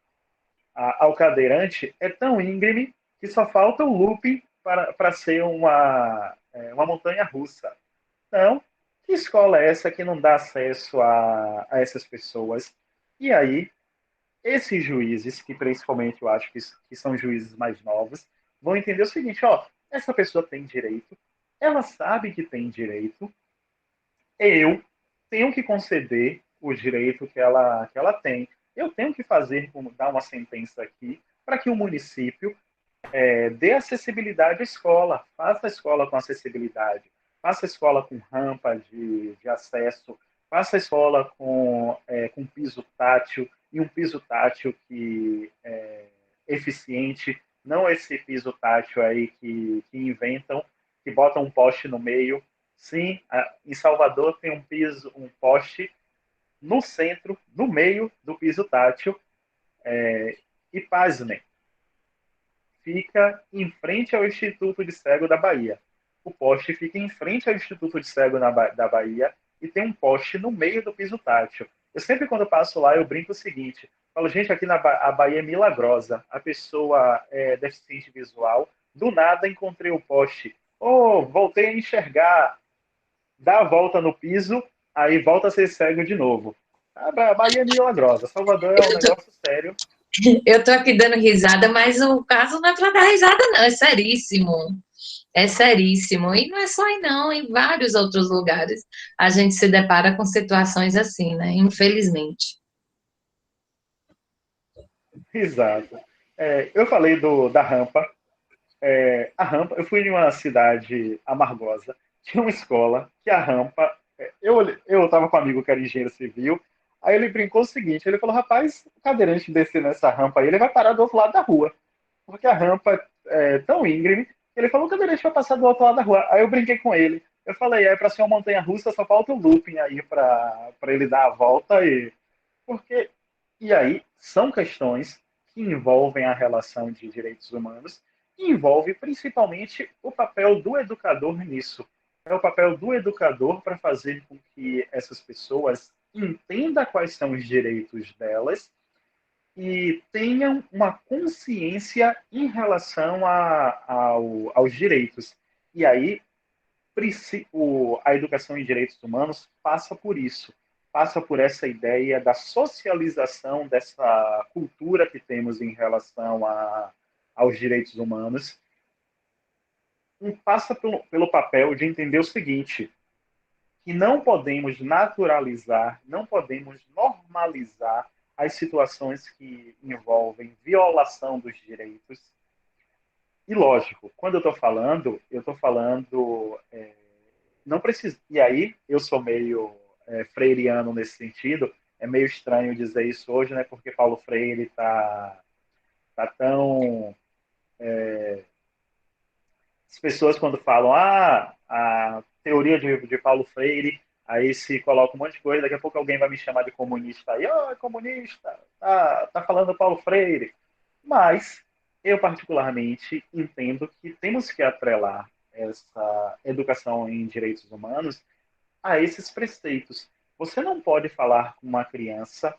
cadeirante é tão íngreme que só falta o looping para ser uma montanha russa. Então, que escola é essa que não dá acesso a essas pessoas? E aí, esses juízes, que principalmente eu acho que são juízes mais novos, vão entender o seguinte, ó, essa pessoa tem direito, ela sabe que tem direito, eu tenho que conceder o direito que ela tem. Eu tenho que dar uma sentença aqui para que o município dê acessibilidade à escola, faça a escola com acessibilidade, faça a escola com rampa de acesso, faça a escola com piso tátil, e um piso tátil que é eficiente, não esse piso tátil aí que inventam, que botam um poste no meio. Sim, em Salvador tem um poste no centro, no meio do piso tátil, e pasmem, fica em frente ao Instituto de Cego da Bahia. O poste fica em frente ao Instituto de Cego da Bahia e tem um poste no meio do piso tátil. Eu sempre, quando passo lá, eu brinco o seguinte, falo, gente, aqui a Bahia é milagrosa, a pessoa é deficiente visual, do nada encontrei o poste, voltei a enxergar, dá a volta no piso, aí volta a ser cego de novo. A Bahia é milagrosa, Salvador é um negócio sério. Eu tô aqui dando risada, mas o caso não é para dar risada, não, é seríssimo. É seríssimo. E não é só aí, não, em vários outros lugares a gente se depara com situações assim, né? Infelizmente. Exato. Eu falei da rampa. A rampa, eu fui em uma cidade amargosa, tinha uma escola que a rampa. Eu estava com um amigo que era engenheiro civil, aí ele brincou o seguinte: ele falou, rapaz, o cadeirante descer nessa rampa aí, ele vai parar do outro lado da rua, porque a rampa é tão íngreme. Ele falou, o cadeirante vai passar do outro lado da rua. Aí eu brinquei com ele. Eu falei, para ser uma montanha russa só falta o looping aí para ele dar a volta. E aí são questões que envolvem a relação de direitos humanos e envolve principalmente o papel do educador nisso. É o papel do educador para fazer com que essas pessoas entendam quais são os direitos delas e tenham uma consciência em relação aos direitos. E aí, a educação em direitos humanos passa por isso, passa por essa ideia da socialização dessa cultura que temos em relação aos direitos humanos, e passa pelo papel de entender o seguinte, que não podemos naturalizar, não podemos normalizar as situações que envolvem violação dos direitos. E, lógico, quando eu estou falando, não precisa. E aí, eu sou meio freiriano nesse sentido, é meio estranho dizer isso hoje, né? Porque Paulo Freire está tão... as pessoas, quando falam, a teoria de Paulo Freire, aí se coloca um monte de coisa, daqui a pouco alguém vai me chamar de comunista aí, é comunista, tá falando Paulo Freire. Mas eu particularmente entendo que temos que atrelar essa educação em direitos humanos a esses preceitos. Você não pode falar com uma criança,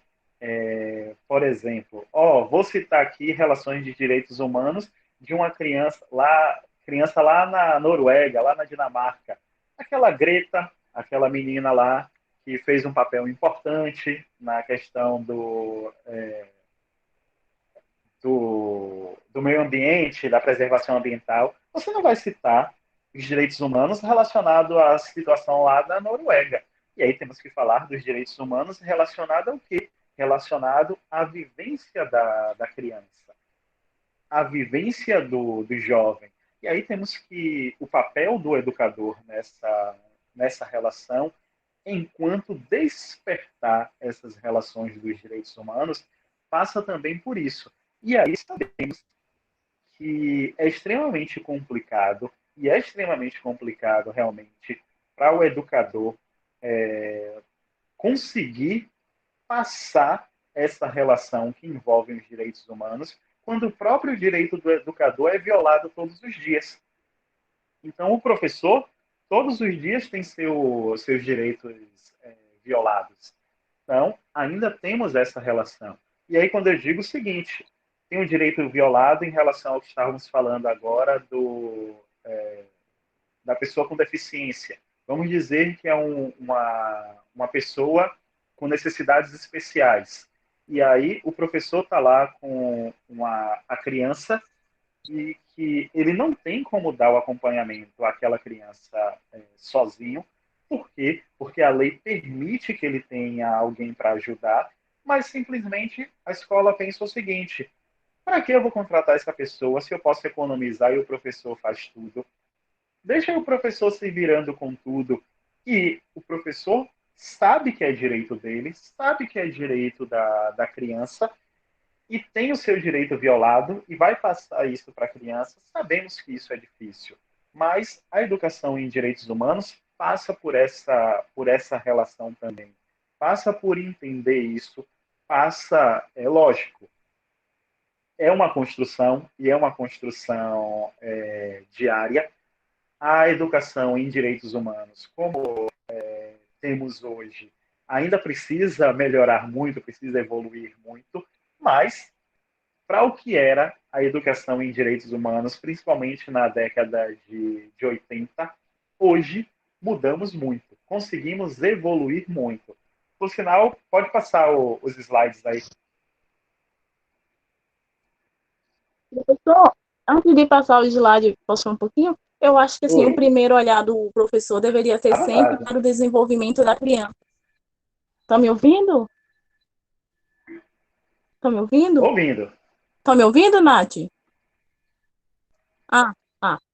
por exemplo, vou citar aqui relações de direitos humanos de uma criança lá na Noruega, lá na Dinamarca. Aquela Greta, aquela menina lá que fez um papel importante na questão do meio ambiente, da preservação ambiental. Você não vai citar os direitos humanos relacionados à situação lá da Noruega. E aí temos que falar dos direitos humanos relacionados ao quê? Relacionado à vivência da criança, à vivência do jovem. E aí temos que o papel do educador nessa relação, enquanto despertar essas relações dos direitos humanos, passa também por isso. E aí sabemos que é extremamente complicado, e é extremamente complicado realmente para o educador conseguir passar essa relação que envolve os direitos humanos, quando o próprio direito do educador é violado todos os dias. Então, o professor todos os dias têm seus direitos violados. Então, ainda temos essa relação. E aí, quando eu digo o seguinte, tem um direito violado em relação ao que estávamos falando agora da pessoa com deficiência. Vamos dizer que é uma pessoa com necessidades especiais. E aí o professor está lá com a criança e que ele não tem como dar o acompanhamento àquela criança sozinho. Por quê? Porque a lei permite que ele tenha alguém para ajudar, mas simplesmente a escola pensa o seguinte: para que eu vou contratar essa pessoa se eu posso economizar e o professor faz tudo? Deixa o professor se virando com tudo. E o professor sabe que é direito dele, sabe que é direito da criança, e tem o seu direito violado, e vai passar isso para a criança. Sabemos que isso é difícil, mas a educação em direitos humanos passa por essa relação também. Passa por entender isso, passa, é lógico, é uma construção, e é uma construção diária. A educação em direitos humanos, como temos hoje, ainda precisa melhorar muito, precisa evoluir muito, mas para o que era a educação em direitos humanos, principalmente na década de 80, hoje mudamos muito, conseguimos evoluir muito. Por sinal, pode passar os slides aí. Professor, antes de passar o slide, posso falar um pouquinho? Eu acho que assim, o primeiro olhar do professor deveria ser sempre para o desenvolvimento da criança. Tá me ouvindo? Tá me ouvindo? Ouvindo. Tá me ouvindo, Nath?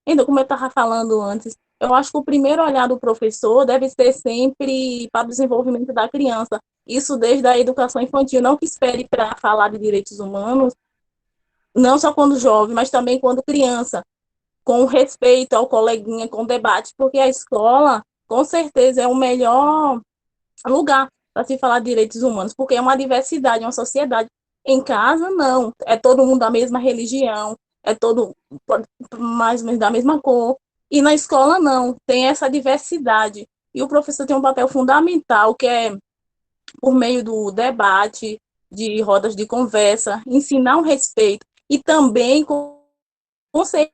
Ainda como eu estava falando antes, eu acho que o primeiro olhar do professor deve ser sempre para o desenvolvimento da criança. Isso desde a educação infantil, não que espere para falar de direitos humanos, não só quando jovem, mas também quando criança, com respeito ao coleguinha, com debate, porque a escola, com certeza, é o melhor lugar para se falar de direitos humanos, porque é uma diversidade, uma sociedade. Em casa, não. É todo mundo da mesma religião, é todo mais ou menos da mesma cor. E na escola, não. Tem essa diversidade. E o professor tem um papel fundamental, que é, por meio do debate, de rodas de conversa, ensinar um respeito. E também, com certeza,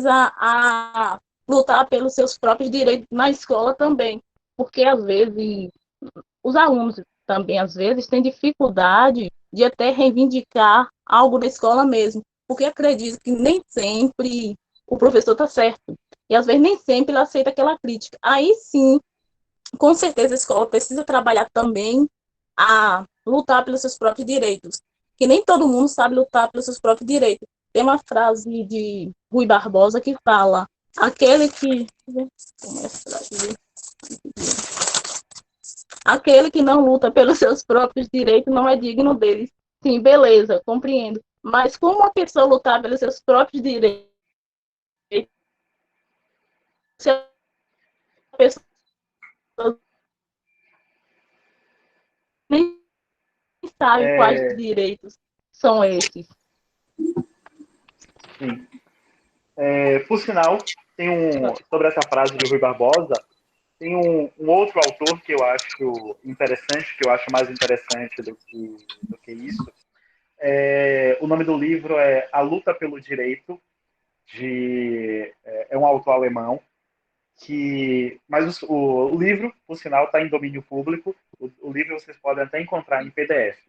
a lutar pelos seus próprios direitos na escola também, porque às vezes os alunos também às vezes têm dificuldade de até reivindicar algo da escola mesmo, porque acredito que nem sempre o professor está certo, e às vezes nem sempre ele aceita aquela crítica. Aí sim, com certeza a escola precisa trabalhar também a lutar pelos seus próprios direitos, que nem todo mundo sabe lutar pelos seus próprios direitos. Tem uma frase de Rui Barbosa que fala: aquele que não luta pelos seus próprios direitos não é digno deles. Sim, beleza, compreendo. Mas como uma pessoa lutar pelos seus próprios direitos, se a pessoa nem sabe quais direitos são esses? Sim. Por sinal, sobre essa frase de Rui Barbosa, tem um outro autor que eu acho interessante, que eu acho mais interessante do que isso. O nome do livro é A Luta pelo Direito, é um autor alemão, mas o livro, por sinal, está em domínio público. O livro vocês podem até encontrar em PDF.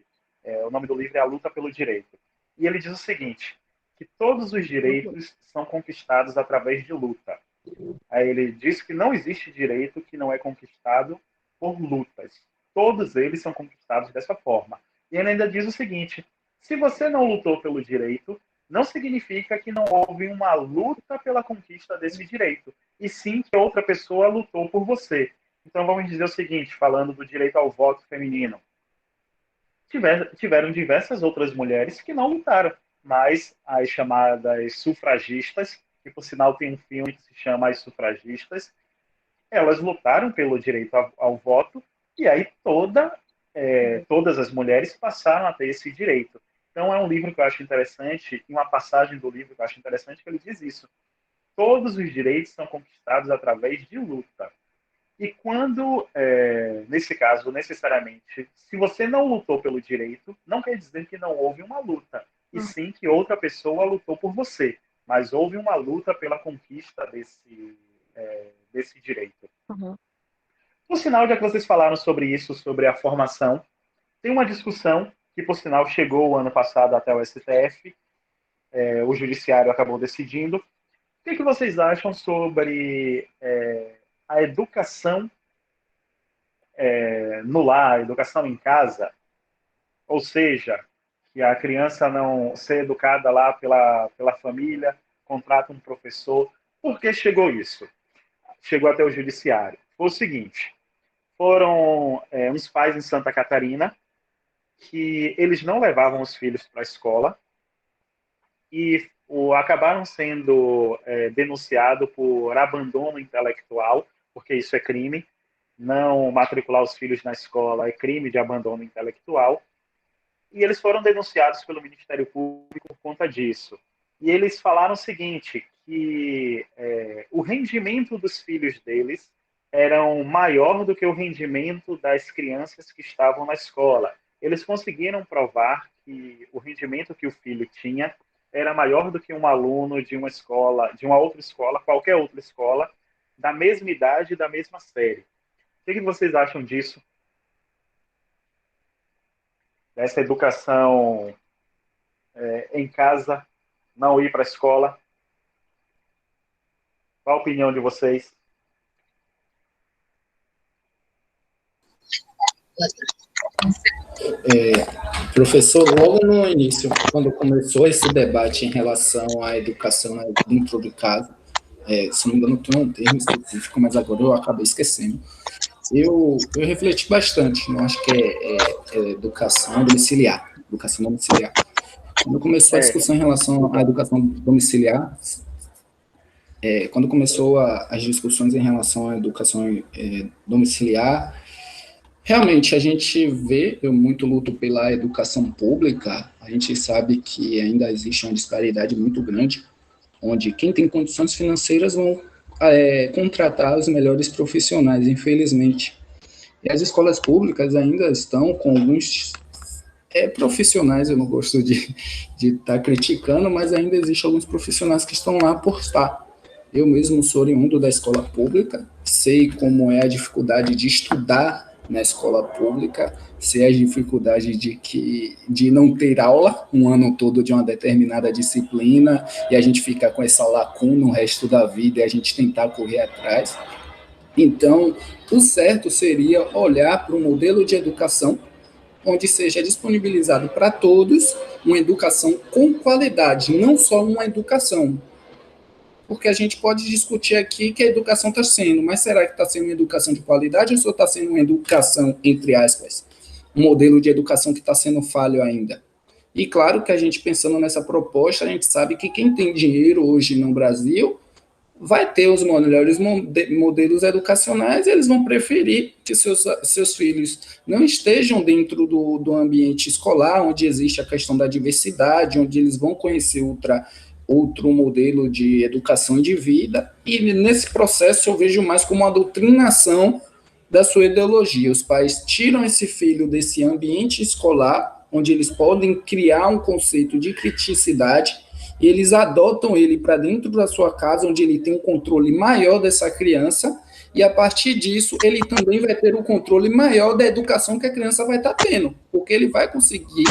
O nome do livro é A Luta pelo Direito. E ele diz o seguinte, que todos os direitos são conquistados através de luta. Aí ele diz que não existe direito que não é conquistado por lutas. Todos eles são conquistados dessa forma. E ele ainda diz o seguinte, se você não lutou pelo direito, não significa que não houve uma luta pela conquista desse direito, e sim que outra pessoa lutou por você. Então vamos dizer o seguinte, falando do direito ao voto feminino. Tiveram diversas outras mulheres que não lutaram, mas as chamadas sufragistas, que por sinal tem um filme que se chama As Sufragistas, elas lutaram pelo direito ao voto, e aí todas as mulheres passaram a ter esse direito. Então é um livro que eu acho interessante, e uma passagem do livro que eu acho interessante, que ele diz isso, todos os direitos são conquistados através de luta. E quando, nesse caso, necessariamente, se você não lutou pelo direito, não quer dizer que não houve uma luta, e sim que outra pessoa lutou por você, mas houve uma luta pela conquista desse direito. Uhum. Por sinal, já que vocês falaram sobre isso, sobre a formação, tem uma discussão que, por sinal, chegou o ano passado até o STF, o judiciário acabou decidindo. O que vocês acham sobre a educação no lar, a educação em casa? Ou seja, que a criança não ser educada lá pela família, contrata um professor. Por que chegou isso? Chegou até o judiciário. Foi o seguinte, foram uns pais em Santa Catarina que eles não levavam os filhos para a escola e acabaram sendo denunciados por abandono intelectual, porque isso é crime. Não matricular os filhos na escola é crime de abandono intelectual. E eles foram denunciados pelo Ministério Público por conta disso. E eles falaram o seguinte, que o rendimento dos filhos deles era maior do que o rendimento das crianças que estavam na escola. Eles conseguiram provar que o rendimento que o filho tinha era maior do que um aluno de uma escola, de uma outra escola, qualquer outra escola, da mesma idade e da mesma série. O que vocês acham disso? Dessa educação em casa, não ir para a escola? Qual a opinião de vocês? Professor, logo no início, quando começou esse debate em relação à educação dentro de casa, se não me engano, tem um termo específico, mas agora eu acabei esquecendo. Eu refleti bastante, não acho que é educação domiciliar. Educação domiciliar. Quando começou a discussão em relação à educação domiciliar, quando começou as discussões em relação à educação domiciliar, realmente a gente vê, eu muito luto pela educação pública, a gente sabe que ainda existe uma disparidade muito grande, onde quem tem condições financeiras vão contratar os melhores profissionais, infelizmente. E as escolas públicas ainda estão com alguns profissionais, eu não gosto de estar criticando, mas ainda existem alguns profissionais que estão lá por estar. Eu mesmo sou oriundo da escola pública, sei como é a dificuldade de estudar na escola pública, sei a dificuldade de não ter aula um ano todo de uma determinada disciplina e a gente ficar com essa lacuna o resto da vida e a gente tentar correr atrás. Então, o certo seria olhar para um modelo de educação onde seja disponibilizado para todos uma educação com qualidade, não só uma educação. Porque a gente pode discutir aqui que a educação está sendo, mas será que está sendo uma educação de qualidade ou só está sendo uma educação, entre aspas, um modelo de educação que está sendo falho ainda? E claro que a gente pensando nessa proposta, a gente sabe que quem tem dinheiro hoje no Brasil vai ter os melhores modelos educacionais, eles vão preferir que seus filhos não estejam dentro do ambiente escolar, onde existe a questão da diversidade, onde eles vão conhecer outro modelo de educação e de vida, e nesse processo eu vejo mais como uma doutrinação da sua ideologia. Os pais tiram esse filho desse ambiente escolar, onde eles podem criar um conceito de criticidade, e eles adotam ele para dentro da sua casa, onde ele tem um controle maior dessa criança, e a partir disso ele também vai ter um controle maior da educação que a criança vai estar tendo, porque ele vai conseguir,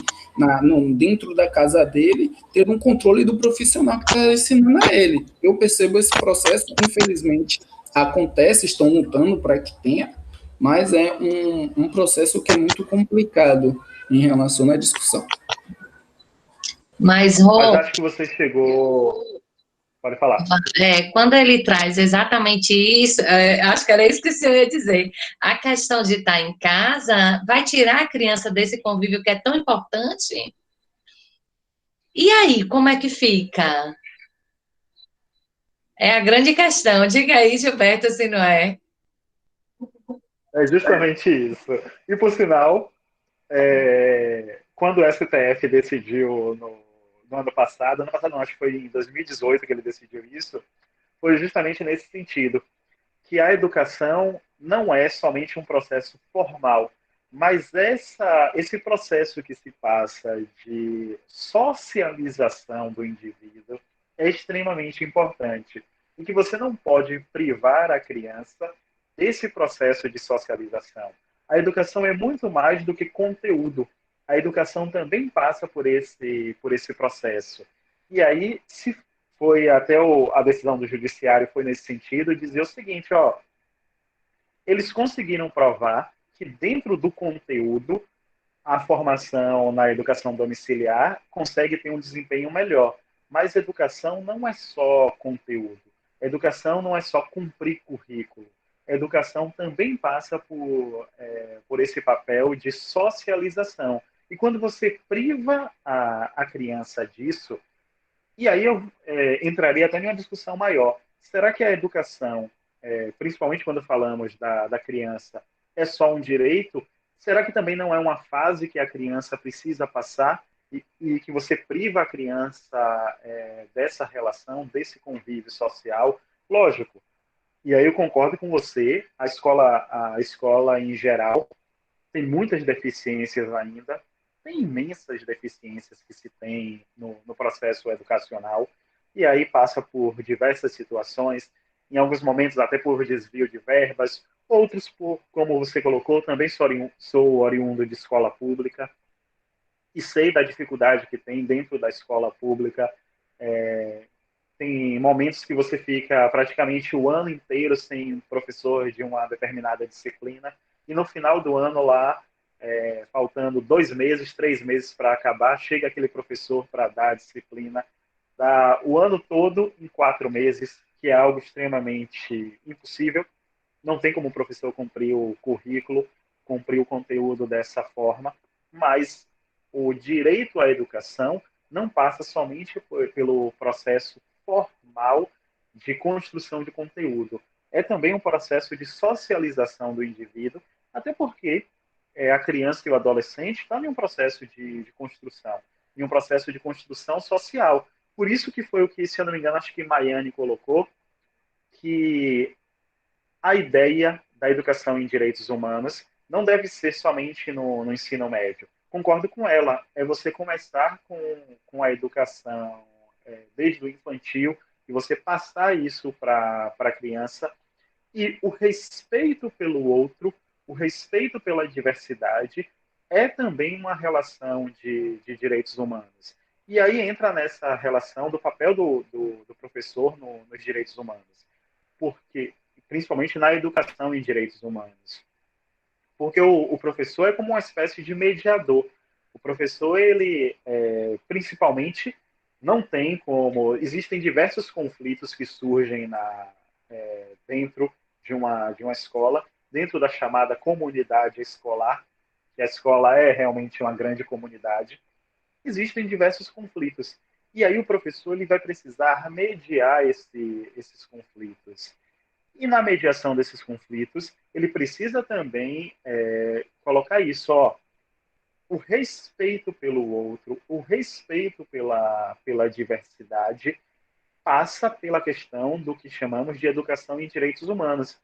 dentro da casa dele, ter um controle do profissional que está ensinando a ele. Eu percebo esse processo, infelizmente, acontece, estão lutando para que tenha, mas é um processo que é muito complicado em relação à discussão. Mas acho que você chegou... Pode falar. Quando ele traz exatamente isso, acho que era isso que o senhor ia dizer, a questão de estar em casa vai tirar a criança desse convívio que é tão importante? E aí, como é que fica? É a grande questão. Diga aí, Gilberto, se não é. É justamente isso. E, por sinal, quando o STF decidiu no ano passado não, acho que foi em 2018 que ele decidiu isso, foi justamente nesse sentido, que a educação não é somente um processo formal, mas esse processo que se passa de socialização do indivíduo é extremamente importante. E que você não pode privar a criança desse processo de socialização. A educação é muito mais do que conteúdo. A educação também passa por esse processo. E aí, se foi até a decisão do judiciário foi nesse sentido, dizer o seguinte, ó, eles conseguiram provar que dentro do conteúdo, a formação na educação domiciliar consegue ter um desempenho melhor. Mas educação não é só conteúdo. Educação não é só cumprir currículo. Educação também passa por esse papel de socialização. E quando você priva a criança disso, e aí eu entraria até em uma discussão maior. Será que a educação, principalmente quando falamos da criança, é só um direito? Será que também não é uma fase que a criança precisa passar e que você priva a criança dessa relação, desse convívio social? Lógico. E aí eu concordo com você, a escola em geral tem muitas deficiências ainda, tem imensas deficiências que se tem no processo educacional, e aí passa por diversas situações, em alguns momentos até por desvio de verbas, outros por, como você colocou, também sou oriundo de escola pública, e sei da dificuldade que tem dentro da escola pública. Tem momentos que você fica praticamente o ano inteiro sem professor de uma determinada disciplina, e no final do ano lá, faltando 2 meses, 3 meses para acabar, chega aquele professor para dar a disciplina, dá o ano todo em 4 meses, que é algo extremamente impossível. Não tem como o professor cumprir o currículo, cumprir o conteúdo dessa forma, mas o direito à educação não passa somente pelo processo formal de construção de conteúdo. É também um processo de socialização do indivíduo, até porque a criança e o adolescente estão em um processo de construção, em um processo de construção social. Por isso que foi o que, se eu não me engano, acho que Maiane colocou, que a ideia da educação em direitos humanos não deve ser somente no ensino médio. Concordo com ela, é você começar com a educação desde o infantil e você passar isso para a criança, e o respeito pelo outro, o respeito pela diversidade é também uma relação de direitos humanos. E aí entra nessa relação do papel do professor nos direitos humanos, porque principalmente na educação em direitos humanos. Porque o professor é como uma espécie de mediador. O professor, ele, principalmente, não tem como... Existem diversos conflitos que surgem dentro de uma escola, dentro da chamada comunidade escolar, que a escola é realmente uma grande comunidade. Existem diversos conflitos. E aí o professor ele vai precisar mediar esses conflitos. E na mediação desses conflitos, ele precisa também colocar isso, ó, o respeito pelo outro, o respeito pela diversidade, passa pela questão do que chamamos de educação em direitos humanos.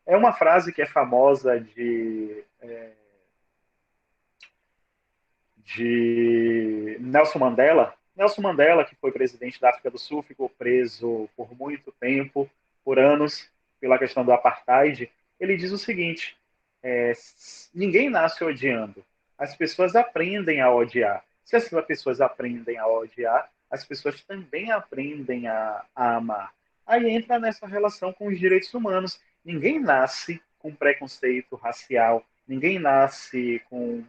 É uma frase que é famosa de Nelson Mandela. Nelson Mandela, que foi presidente da África do Sul, ficou preso por muito tempo, por anos, pela questão do apartheid. Ele diz o seguinte: ninguém nasce odiando, as pessoas aprendem a odiar. Se as pessoas aprendem a odiar, as pessoas também aprendem a amar. Aí entra nessa relação com os direitos humanos. Ninguém nasce com preconceito racial, ninguém nasce com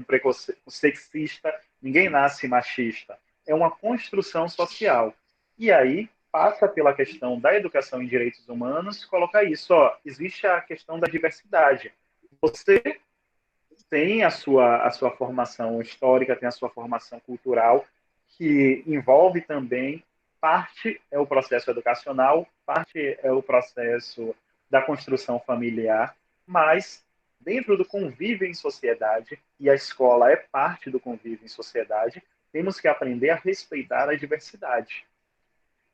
preconceito sexista, ninguém nasce machista. É uma construção social. E aí passa pela questão da educação em direitos humanos, colocar isso, ó, existe a questão da diversidade. Você tem a sua formação histórica, tem a sua formação cultural, que envolve também, parte é o processo educacional, parte é o processo da construção familiar, mas dentro do convívio em sociedade, e a escola é parte do convívio em sociedade, temos que aprender a respeitar a diversidade.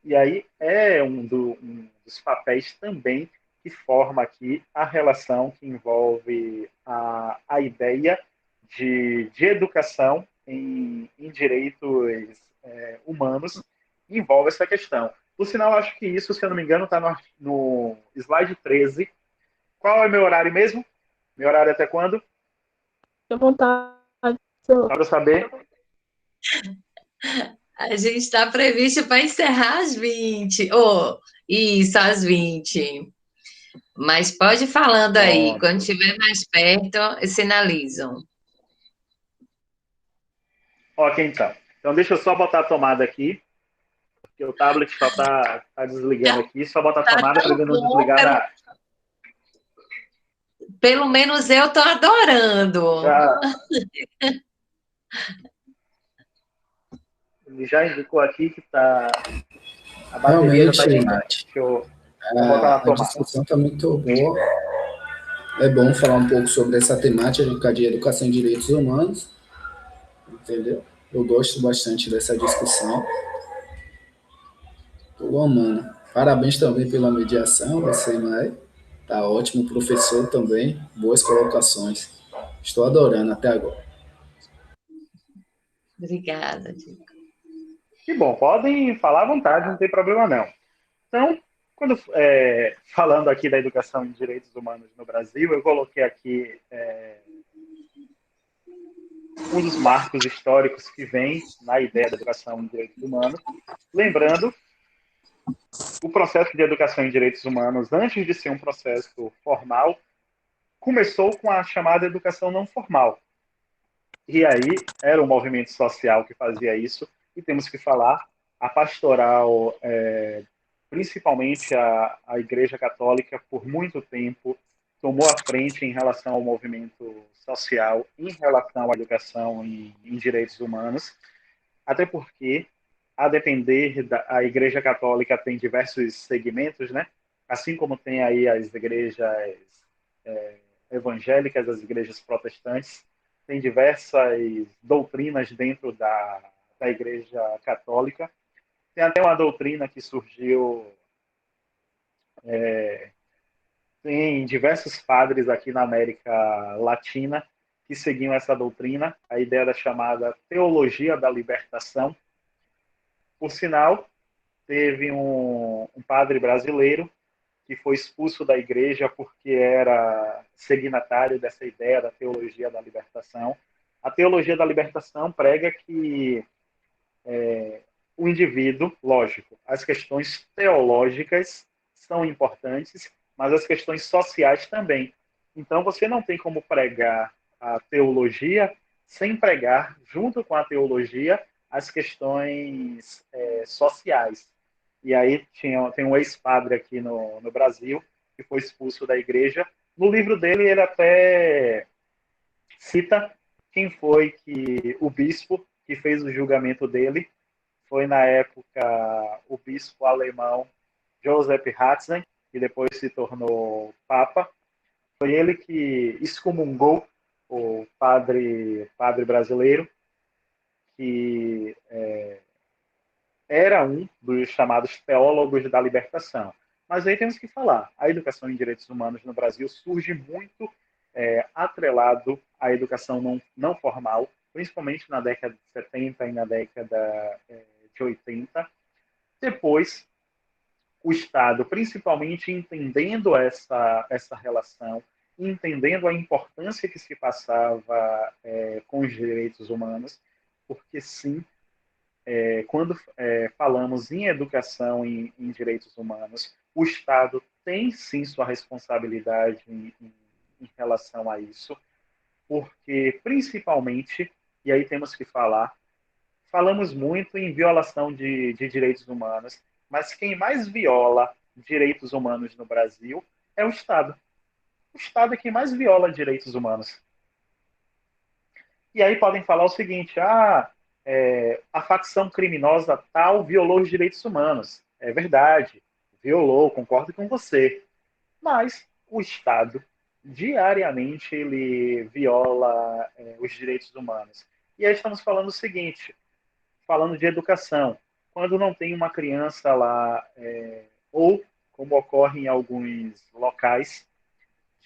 E aí é um dos papéis também que forma aqui a relação que envolve a ideia de educação em direitos humanos, envolve essa questão. Por sinal, acho que isso, se eu não me engano, está no slide 13. Qual é meu horário mesmo? Meu horário é até quando? Fique à vontade. Só para saber. A gente está previsto para encerrar às 20. Oh, isso, às 20. Mas pode ir falando aí, Pronto. quando estiver mais perto, sinalizam. Ok, então. Então, deixa eu só botar a tomada aqui, porque o tablet só está desligando aqui. Só botar a Tá tomada para tão ele não bom, desligar na... pelo menos eu estou adorando. Ele já indicou aqui que a bateria já está Realmente, queimando. Deixa eu botar na a tomada. discussão está muito boa. É bom falar um pouco sobre essa temática de educação e direitos humanos, entendeu? Eu gosto bastante dessa discussão. Estou amando. Parabéns também pela mediação, você, Mai. Tá ótimo, professor também. Boas colocações. Estou adorando até agora. Obrigada, Dico. Que bom, podem falar à vontade, não tem problema não. Então, falando aqui da educação em direitos humanos no Brasil, eu coloquei aqui um dos marcos históricos que vem na ideia da educação em direitos humanos. Lembrando, o processo de educação em direitos humanos, antes de ser um processo formal, começou com a chamada educação não formal. E aí era um movimento social que fazia isso, e temos que falar, a pastoral, principalmente a Igreja Católica, por muito tempo, tomou a frente em relação ao movimento social, em relação à educação em direitos humanos, até porque, a depender a Igreja Católica tem diversos segmentos, né? Assim como tem aí as igrejas evangélicas, as igrejas protestantes, tem diversas doutrinas dentro da Igreja Católica. Tem até uma doutrina que surgiu, tem diversos padres aqui na América Latina que seguiam essa doutrina, a ideia da chamada teologia da libertação. Por sinal, teve um padre brasileiro que foi expulso da igreja porque era signatário dessa ideia da teologia da libertação. A teologia da libertação prega que o indivíduo, lógico, as questões teológicas são importantes, mas as questões sociais também. Então, você não tem como pregar a teologia sem pregar, junto com a teologia, as questões sociais. E aí tem um ex-padre aqui no Brasil que foi expulso da igreja. No livro dele, ele até cita quem foi o bispo que fez o julgamento dele. Foi, na época, o bispo alemão Joseph Ratzinger, que depois se tornou papa. Foi ele que excomungou o padre brasileiro, que era um dos chamados teólogos da libertação. Mas aí temos que falar, a educação em direitos humanos no Brasil surge muito atrelado à educação não formal, principalmente na década de 70 e na década de 80. Depois, o Estado, principalmente entendendo essa relação, entendendo a importância que se passava com os direitos humanos, porque sim, quando falamos em educação em direitos humanos, o Estado tem sim sua responsabilidade em relação a isso, porque principalmente, e aí temos que falamos muito em violação de direitos humanos, mas quem mais viola direitos humanos no Brasil é o Estado. O Estado é quem mais viola direitos humanos. E aí podem falar o seguinte, a facção criminosa tal violou os direitos humanos. É verdade, violou, concordo com você. Mas o Estado, diariamente, ele viola os direitos humanos. E aí estamos falando o seguinte, falando de educação. quando não tem uma criança lá, ou como ocorre em alguns locais,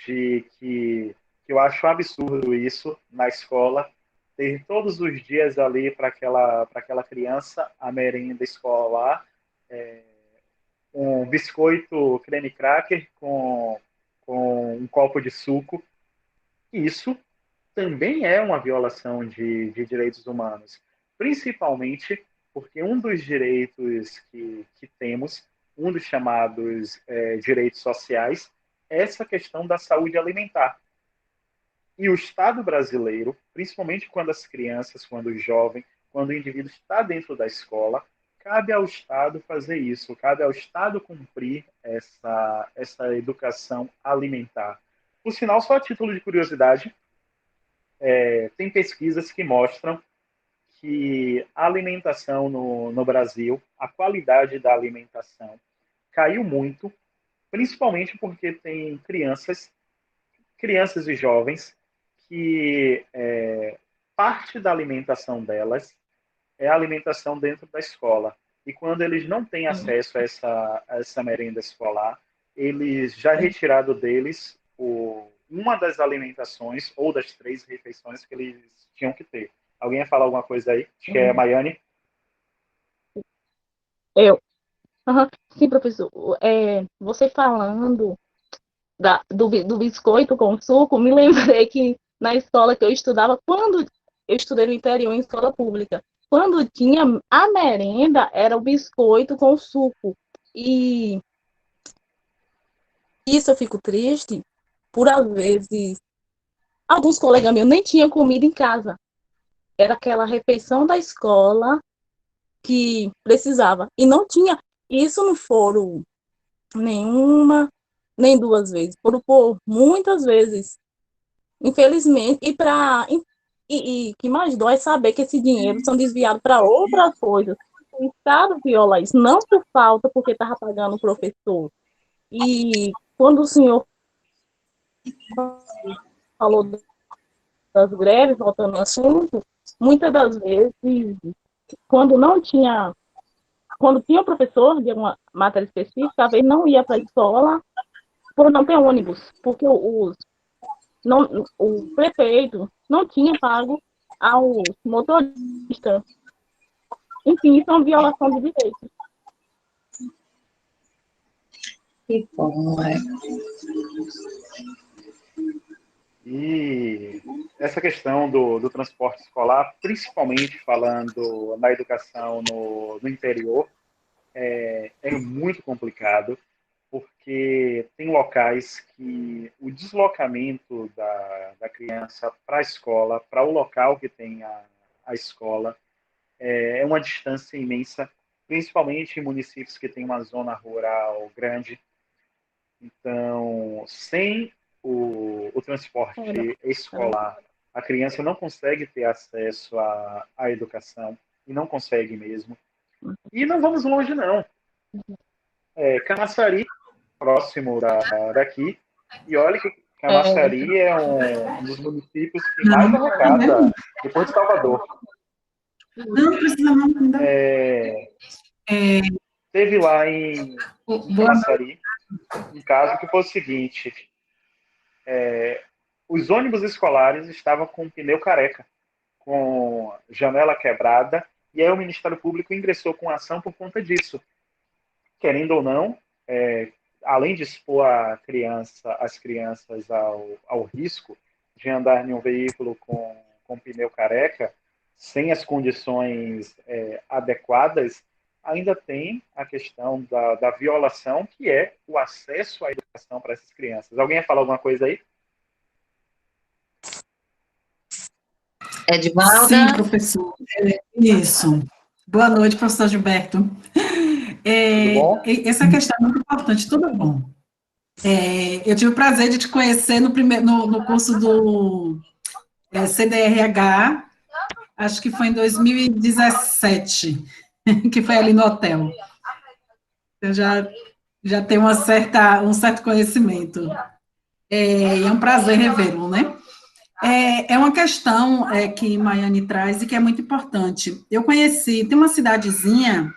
de que eu acho absurdo isso na escola, ter todos os dias ali para aquela criança a merenda escolar, um biscoito creme cracker com um copo de suco. Isso também é uma violação de direitos humanos, principalmente porque um dos direitos que temos, um dos chamados direitos sociais, é essa questão da saúde alimentar. E o Estado brasileiro, principalmente quando as crianças, quando o jovem, quando o indivíduo está dentro da escola, cabe ao Estado fazer isso, cabe ao Estado cumprir essa educação alimentar. Por sinal, só a título de curiosidade, tem pesquisas que mostram que a alimentação no Brasil, a qualidade da alimentação caiu muito, principalmente porque tem crianças e jovens que parte da alimentação delas é a alimentação dentro da escola. E quando eles não têm acesso a essa merenda escolar, eles já é retirado deles uma das alimentações ou das 3 refeições que eles tinham que ter. Alguém ia falar alguma coisa aí? Acho que é a Maiane. Eu. Uhum. Sim, professor. Você falando do biscoito com suco, me lembrei que na escola que eu estudava, quando eu estudei no interior em escola pública, quando tinha a merenda, era o biscoito com suco. E isso eu fico triste, por às vezes, alguns colegas meus nem tinham comida em casa. Era aquela refeição da escola que precisava. E não tinha. Isso não foram nenhuma, nem 2 vezes. Foram por muitas vezes. Infelizmente. E que mais dói é saber que esse dinheiro são desviados para outras coisas. O Estado viola isso. Não por falta, porque estava pagando o professor. E quando o senhor falou das greves, voltando ao assunto, muitas das vezes, quando tinha um professor de uma matéria específica, às vezes não ia para a escola por não ter ônibus, porque o prefeito não tinha pago aos motoristas. Enfim, isso é uma violação de direitos. Que bom, E essa questão do transporte escolar, principalmente falando na educação no interior, é muito complicado, porque tem locais que o deslocamento da criança para a escola, para o local que tem a escola, é uma distância imensa, principalmente em municípios que têm uma zona rural grande. Então, sem o transporte escolar, a criança não consegue ter acesso à educação, e não consegue mesmo. E não vamos longe, não. Camaçari, próximo daqui, e olha que Camaçari é um dos municípios que mais arrecada depois de Salvador. Não precisa não. Teve lá em Camaçari um caso que foi o seguinte: os ônibus escolares estavam com o pneu careca, com janela quebrada, e aí o Ministério Público ingressou com ação por conta disso. Querendo ou não, além de expor as crianças ao risco de andar em um veículo com pneu careca, sem as condições adequadas, ainda tem a questão da violação, que é o acesso à educação para essas crianças. Alguém ia falar alguma coisa aí? Edvalda? Sim, professor. Isso. Boa noite, professor Gilberto. Tudo bom? Essa questão é muito importante, tudo bom. Eu tive o prazer de te conhecer no curso do CDRH, acho que foi em 2017, que foi ali no hotel. Eu já tenho um certo conhecimento. É um prazer revê-lo, né? É uma questão que Maiane traz e que é muito importante. Eu conheci, tem uma cidadezinha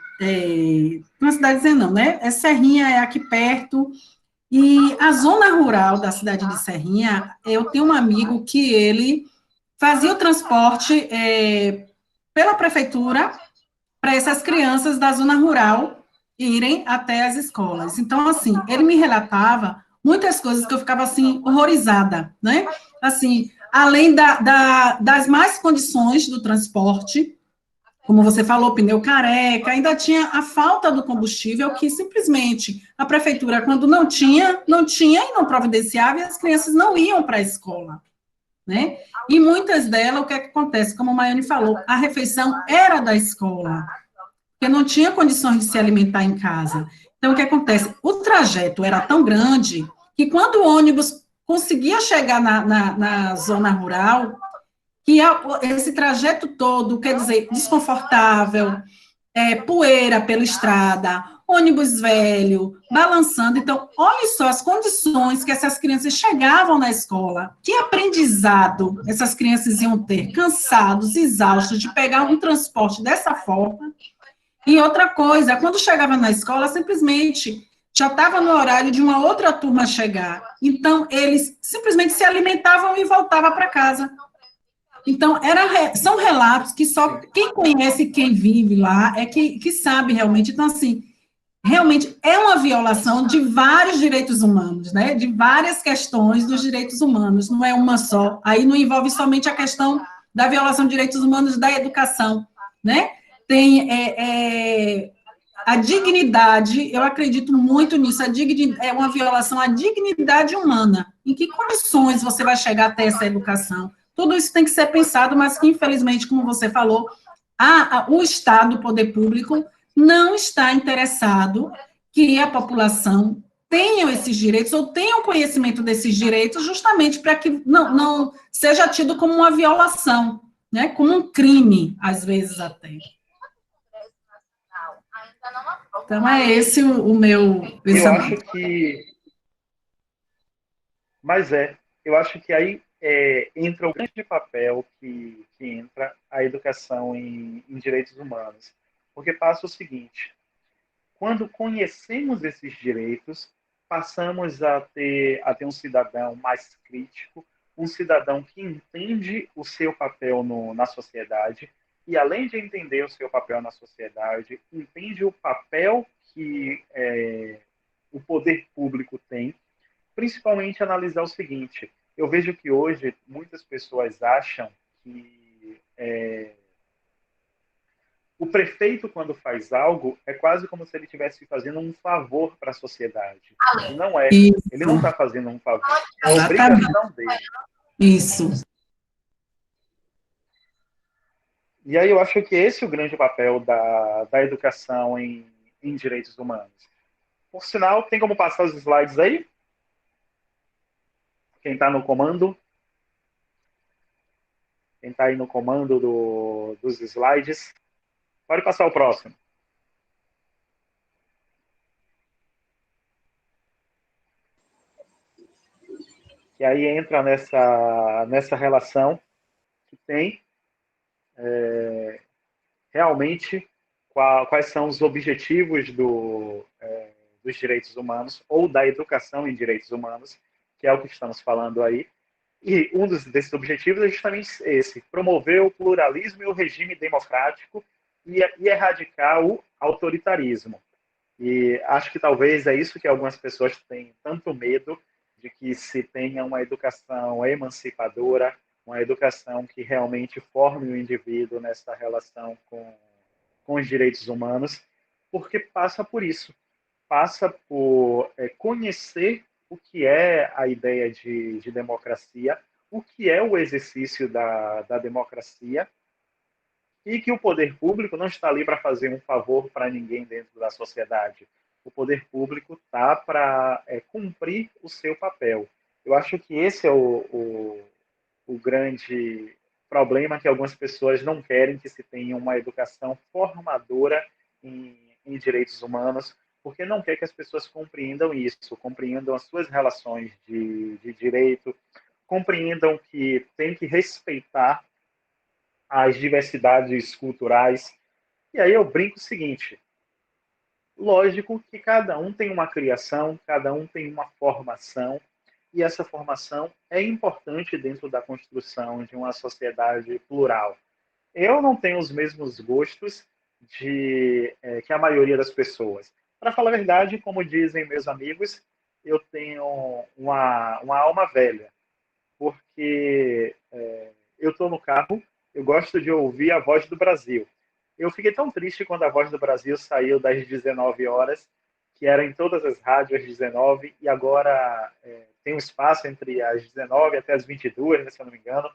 uma cidadezinha não, né? Serrinha, é aqui perto, e a zona rural da cidade de Serrinha, eu tenho um amigo que ele fazia o transporte pela prefeitura para essas crianças da zona rural irem até as escolas. Então, assim, ele me relatava muitas coisas que eu ficava, assim, horrorizada, né? Assim, além das más condições do transporte, como você falou, pneu careca, ainda tinha a falta do combustível, que simplesmente a prefeitura, quando não tinha e não providenciava, e as crianças não iam para a escola, né? E muitas delas, o que é que acontece? Como a Maiane falou, a refeição era da escola, porque não tinha condições de se alimentar em casa. Então, o que acontece? O trajeto era tão grande que quando o ônibus conseguia chegar na zona rural, que esse trajeto todo, quer dizer, desconfortável, poeira pela estrada, ônibus velho, balançando. Então, olha só as condições que essas crianças chegavam na escola. Que aprendizado essas crianças iam ter, cansados, exaustos, de pegar um transporte dessa forma. E outra coisa, quando chegava na escola, simplesmente já estava no horário de uma outra turma chegar. Então, eles simplesmente se alimentavam e voltavam para casa. Então, são relatos que só quem conhece, quem vive lá, é que sabe realmente. Então, assim, realmente é uma violação de vários direitos humanos, né? De várias questões dos direitos humanos, não é uma só. Aí não envolve somente a questão da violação de direitos humanos da educação, né? Tem a dignidade, eu acredito muito nisso, é uma violação à dignidade humana. Em que condições você vai chegar até essa educação? Tudo isso tem que ser pensado, mas que, infelizmente, como você falou, o Estado, o poder público, não está interessado que a população tenha esses direitos ou tenha conhecimento desses direitos, justamente para que não seja tido como uma violação, né? Como um crime, às vezes até. Então, é esse o meu pensamento. Eu acho que... Mas eu acho que aí entra o grande papel que entra a educação em direitos humanos. Porque passa o seguinte: quando conhecemos esses direitos, passamos a ter um cidadão mais crítico, um cidadão que entende o seu papel na sociedade, e além de entender o seu papel na sociedade, entende o papel que o poder público tem, principalmente analisar o seguinte: eu vejo que hoje muitas pessoas acham que o prefeito, quando faz algo, é quase como se ele estivesse fazendo um favor para a sociedade. E não é. Isso. Ele não está fazendo um favor. É a obrigação dele. Isso. E aí eu acho que esse é o grande papel da educação em direitos humanos. Por sinal, tem como passar os slides aí? Quem está no comando? Quem está aí no comando dos slides? Pode passar o próximo. Que aí entra nessa relação que tem realmente quais são os objetivos dos direitos humanos ou da educação em direitos humanos, que é o que estamos falando aí. E um desses objetivos é justamente esse: promover o pluralismo e o regime democrático e erradicar o autoritarismo. E acho que talvez é isso que algumas pessoas têm tanto medo, de que se tenha uma educação emancipadora, uma educação que realmente forme o indivíduo nessa relação com os direitos humanos, porque passa por isso. Passa por conhecer o que é a ideia de democracia, o que é o exercício da democracia, e que o poder público não está ali para fazer um favor para ninguém dentro da sociedade. O poder público está para cumprir o seu papel. Eu acho que esse é o grande problema, que algumas pessoas não querem que se tenha uma educação formadora em direitos humanos, porque não quer que as pessoas compreendam isso, compreendam as suas relações de direito, compreendam que tem que respeitar as diversidades culturais. E aí eu brinco o seguinte: lógico que cada um tem uma criação, cada um tem uma formação, e essa formação é importante dentro da construção de uma sociedade plural. Eu não tenho os mesmos gostos que a maioria das pessoas. Para falar a verdade, como dizem meus amigos, eu tenho uma alma velha, porque eu estou no carro, eu gosto de ouvir a Voz do Brasil. Eu fiquei tão triste quando a Voz do Brasil saiu das 19 horas, que era em todas as rádios às 19, e agora tem um espaço entre as 19 até as 22, né, se eu não me engano,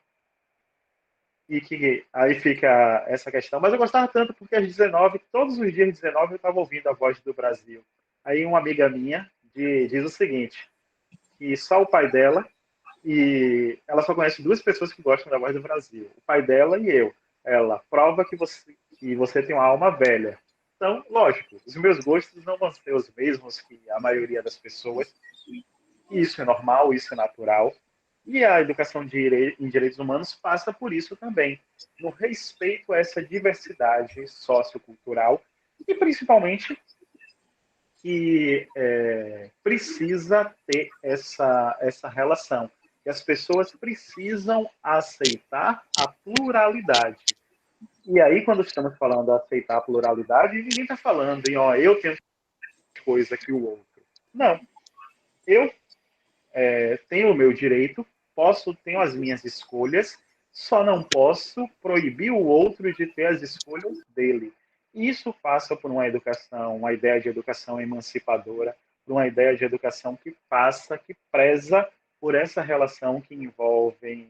e que aí fica essa questão. Mas eu gostava tanto porque às 19, todos os dias às 19, eu estava ouvindo a Voz do Brasil. Aí uma amiga minha diz o seguinte, que só o pai dela, e ela só conhece duas pessoas que gostam da Voz do Brasil, o pai dela e eu. Ela prova que você tem uma alma velha. Então, lógico, os meus gostos não vão ser os mesmos que a maioria das pessoas. Isso é normal, isso é natural. E a educação em direitos humanos passa por isso também, no respeito a essa diversidade sociocultural e, principalmente, que precisa ter essa relação. Que as pessoas precisam aceitar a pluralidade. E aí, quando estamos falando de aceitar a pluralidade, ninguém está falando em, eu tenho coisa que o outro. Não. Eu tenho o meu direito, tenho as minhas escolhas, só não posso proibir o outro de ter as escolhas dele. Isso passa por uma educação, uma ideia de educação emancipadora, por uma ideia de educação que preza por essa relação que envolve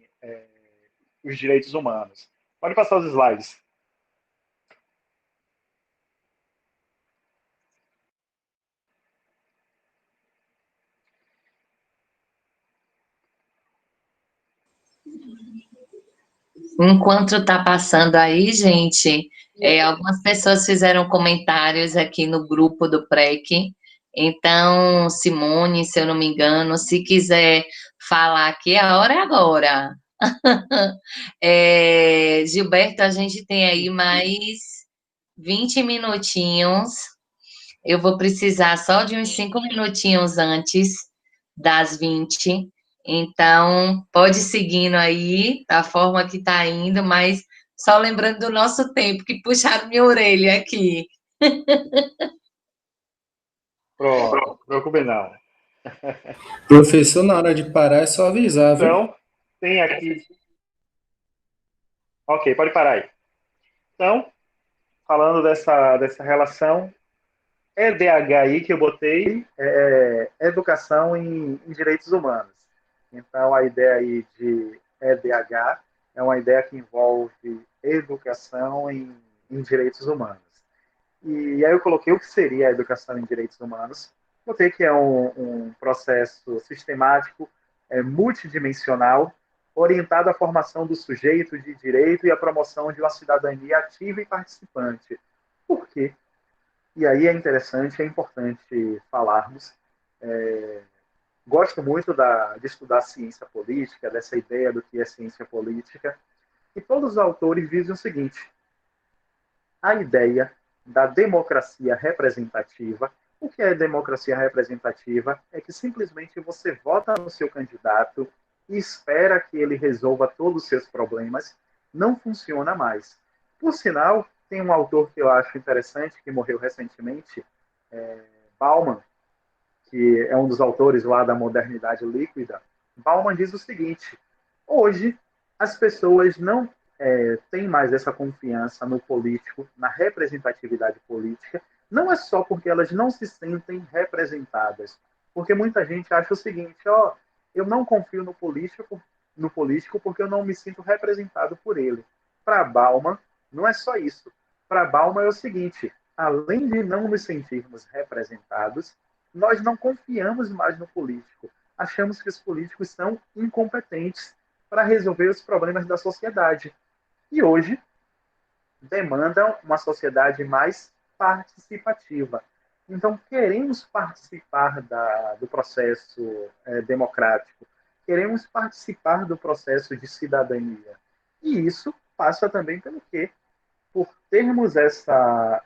os direitos humanos. Pode passar os slides. Enquanto está passando aí, gente, algumas pessoas fizeram comentários aqui no grupo do PREC. Então, Simone, se eu não me engano, se quiser falar aqui, a hora é agora. Gilberto, a gente tem aí mais 20 minutinhos. Eu vou precisar só de uns 5 minutinhos antes das 20. Então, pode ir seguindo aí, da forma que está indo, mas só lembrando do nosso tempo, que puxaram minha orelha aqui. Pronto, não se preocupe não. Professor, na hora de parar é só avisar, viu? Então, tem aqui... Ok, pode parar aí. Então, falando dessa relação, EDH aí que eu botei educação em direitos humanos. Então, a ideia aí de EDH é uma ideia que envolve educação em direitos humanos. E aí eu coloquei o que seria a educação em direitos humanos. Botei que é um processo sistemático, multidimensional, orientado à formação do sujeito de direito e à promoção de uma cidadania ativa e participante. Por quê? E aí é interessante, é importante falarmos. Gosto muito de estudar ciência política, dessa ideia do que é ciência política, e todos os autores dizem o seguinte: a ideia da democracia representativa. O que é democracia representativa? É que simplesmente você vota no seu candidato e espera que ele resolva todos os seus problemas. Não funciona mais. Por sinal, tem um autor que eu acho interessante, que morreu recentemente, Bauman, que é um dos autores lá da modernidade líquida. Bauman diz o seguinte: hoje as pessoas não têm mais essa confiança no político, na representatividade política. Não é só porque elas não se sentem representadas, porque muita gente acha o seguinte: eu não confio no político porque eu não me sinto representado por ele. Para Bauman, não é só isso. Para Bauman é o seguinte: além de não nos sentirmos representados, nós não confiamos mais no político. Achamos que os políticos são incompetentes para resolver os problemas da sociedade. E hoje demandam uma sociedade mais participativa. Então, queremos participar do processo democrático, queremos participar do processo de cidadania. E isso passa também pelo quê? Por termos essa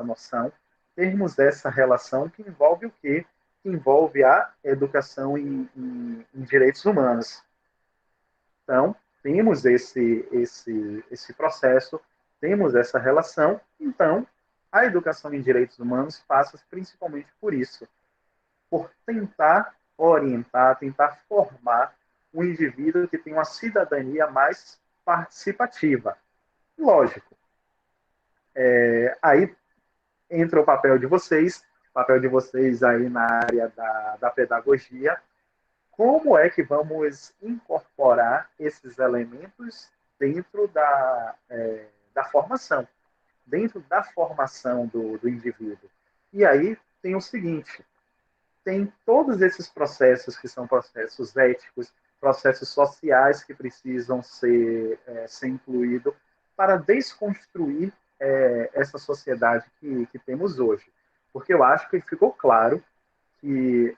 noção termos essa relação que envolve o quê? Que envolve a educação em direitos humanos. Então, temos esse processo, temos essa relação, então, a educação em direitos humanos passa principalmente por isso, por tentar orientar, tentar formar um indivíduo que tem uma cidadania mais participativa. Lógico, aí entra o papel de vocês aí na área da pedagogia. Como é que vamos incorporar esses elementos dentro da formação, do indivíduo? E aí tem o seguinte, tem todos esses processos que são processos éticos, processos sociais que precisam ser incluídos para desconstruir essa sociedade que temos hoje. Porque eu acho que ficou claro que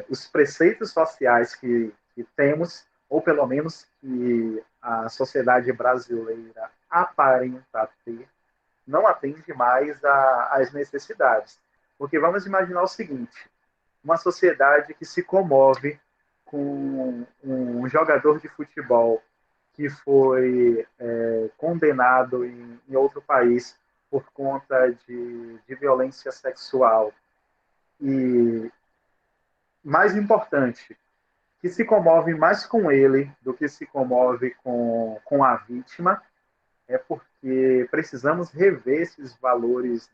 os preceitos sociais que temos, ou pelo menos que a sociedade brasileira aparenta ter, não atende mais às necessidades. Porque vamos imaginar o seguinte, uma sociedade que se comove com um jogador de futebol que foi condenado em outro país por conta de violência sexual. E, mais importante, que se comove mais com ele do que se comove com a vítima, é porque precisamos rever esses valores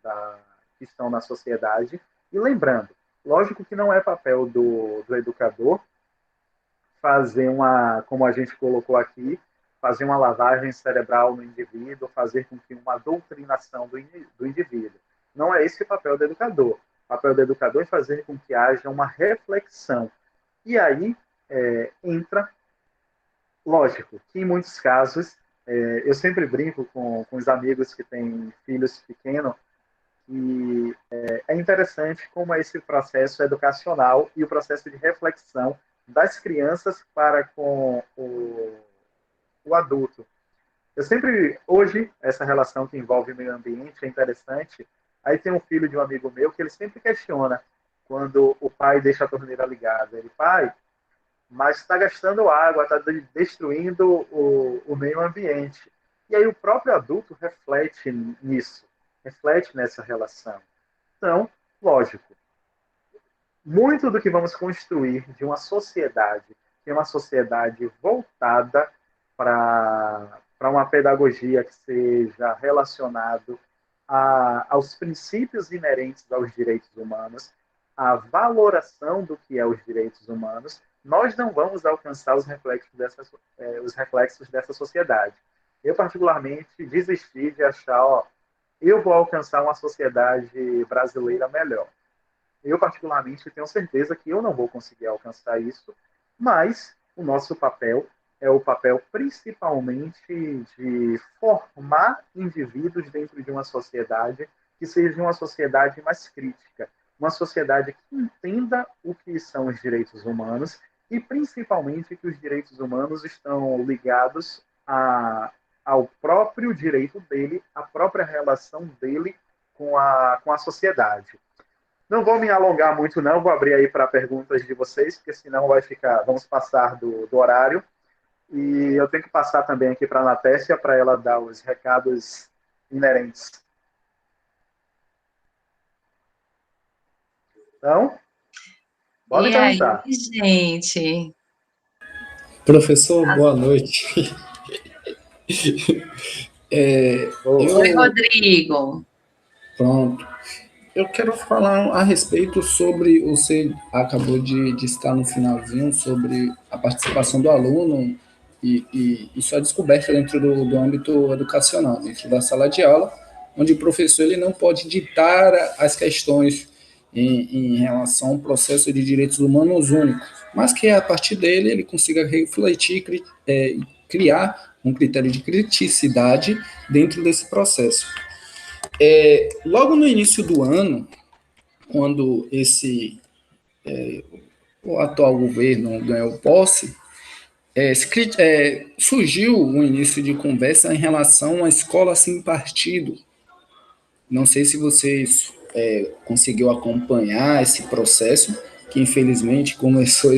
que estão na sociedade. E lembrando, lógico que não é papel do educador fazer como a gente colocou aqui, fazer uma lavagem cerebral no indivíduo, fazer com que uma doutrinação do indivíduo. Não é esse o papel do educador. O papel do educador é fazer com que haja uma reflexão. E aí entra, lógico, que em muitos casos, eu sempre brinco com os amigos que têm filhos pequenos, e é interessante como é esse processo educacional e o processo de reflexão das crianças para com o adulto. Hoje, essa relação que envolve o meio ambiente é interessante. Aí tem um filho de um amigo meu que ele sempre questiona quando o pai deixa a torneira ligada. Ele, pai, mas está gastando água, está destruindo o meio ambiente. E aí o próprio adulto reflete nisso, reflete nessa relação. Então, lógico, muito do que vamos construir de uma sociedade, que é uma sociedade voltada para uma pedagogia que seja relacionado aos princípios inerentes aos direitos humanos, à valoração do que é os direitos humanos, nós não vamos alcançar os reflexos dessa sociedade. Eu, particularmente, desisti de achar, eu vou alcançar uma sociedade brasileira melhor. Eu, particularmente, tenho certeza que eu não vou conseguir alcançar isso, mas o nosso papel é o papel principalmente de formar indivíduos dentro de uma sociedade que seja uma sociedade mais crítica, uma sociedade que entenda o que são os direitos humanos e, principalmente, que os direitos humanos estão ligados ao próprio direito dele, à própria relação dele com a sociedade. Não vou me alongar muito, não. Vou abrir aí para perguntas de vocês, porque senão vamos passar do horário. E eu tenho que passar também aqui para a Natécia, para ela dar os recados inerentes. Então, pode perguntar. Aí, gente? Professor, boa noite. Oi, Rodrigo. Pronto. Eu quero falar a respeito sobre, você acabou de estar no finalzinho, sobre a participação do aluno e sua descoberta dentro do âmbito educacional, dentro da sala de aula, onde o professor ele não pode ditar as questões em relação ao processo de direitos humanos único, mas que a partir dele ele consiga refletir, criar um critério de criticidade dentro desse processo. Logo no início do ano, quando o atual governo ganhou posse, surgiu um início de conversa em relação à escola sem partido. Não sei se vocês conseguiu acompanhar esse processo, que infelizmente começou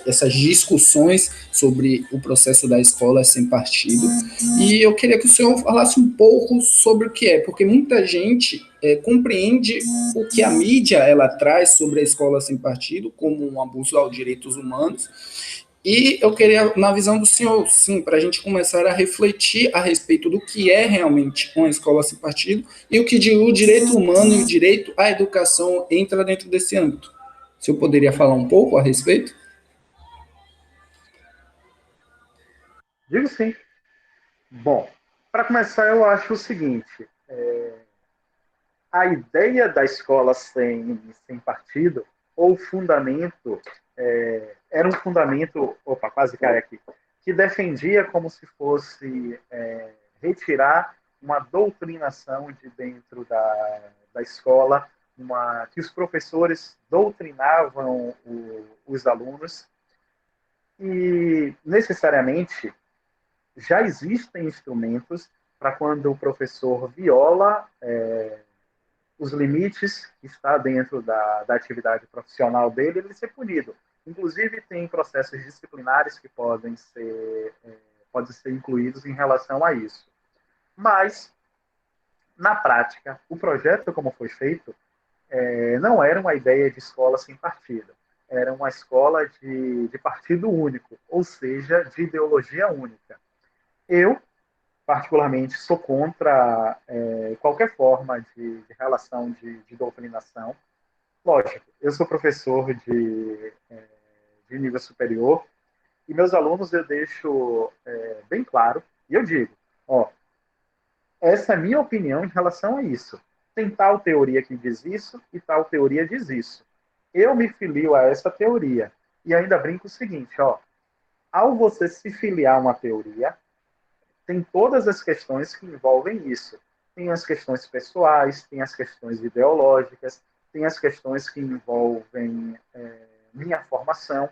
essas discussões sobre o processo da escola sem partido. E eu queria que o senhor falasse um pouco sobre o que é, porque muita gente compreende o que a mídia ela traz sobre a escola sem partido como um abuso aos direitos humanos. E eu queria, na visão do senhor, sim, para a gente começar a refletir a respeito do que é realmente uma escola sem partido e o que o direito humano e o direito à educação entra dentro desse âmbito. O senhor poderia falar um pouco a respeito? Digo sim. Bom, para começar, eu acho o seguinte: a ideia da escola sem partido, ou fundamento, era um fundamento, opa, quase cai aqui, que defendia como se fosse retirar uma doutrinação de dentro da escola, que os professores doutrinavam os alunos, e necessariamente já existem instrumentos para quando o professor viola os limites que está dentro da atividade profissional dele, ele ser punido. Inclusive, tem processos disciplinares que podem ser incluídos em relação a isso. Mas, na prática, o projeto, como foi feito, não era uma ideia de escola sem partido. Era uma escola de partido único, ou seja, de ideologia única. Eu, particularmente, sou contra qualquer forma de relação de doutrinação. Lógico, eu sou professor de nível superior e meus alunos eu deixo bem claro, e eu digo, essa é a minha opinião em relação a isso. Tem tal teoria que diz isso e tal teoria diz isso. Eu me filio a essa teoria e ainda brinco o seguinte, ao você se filiar a uma teoria, tem todas as questões que envolvem isso. Tem as questões pessoais, tem as questões ideológicas, tem as questões que envolvem minha formação.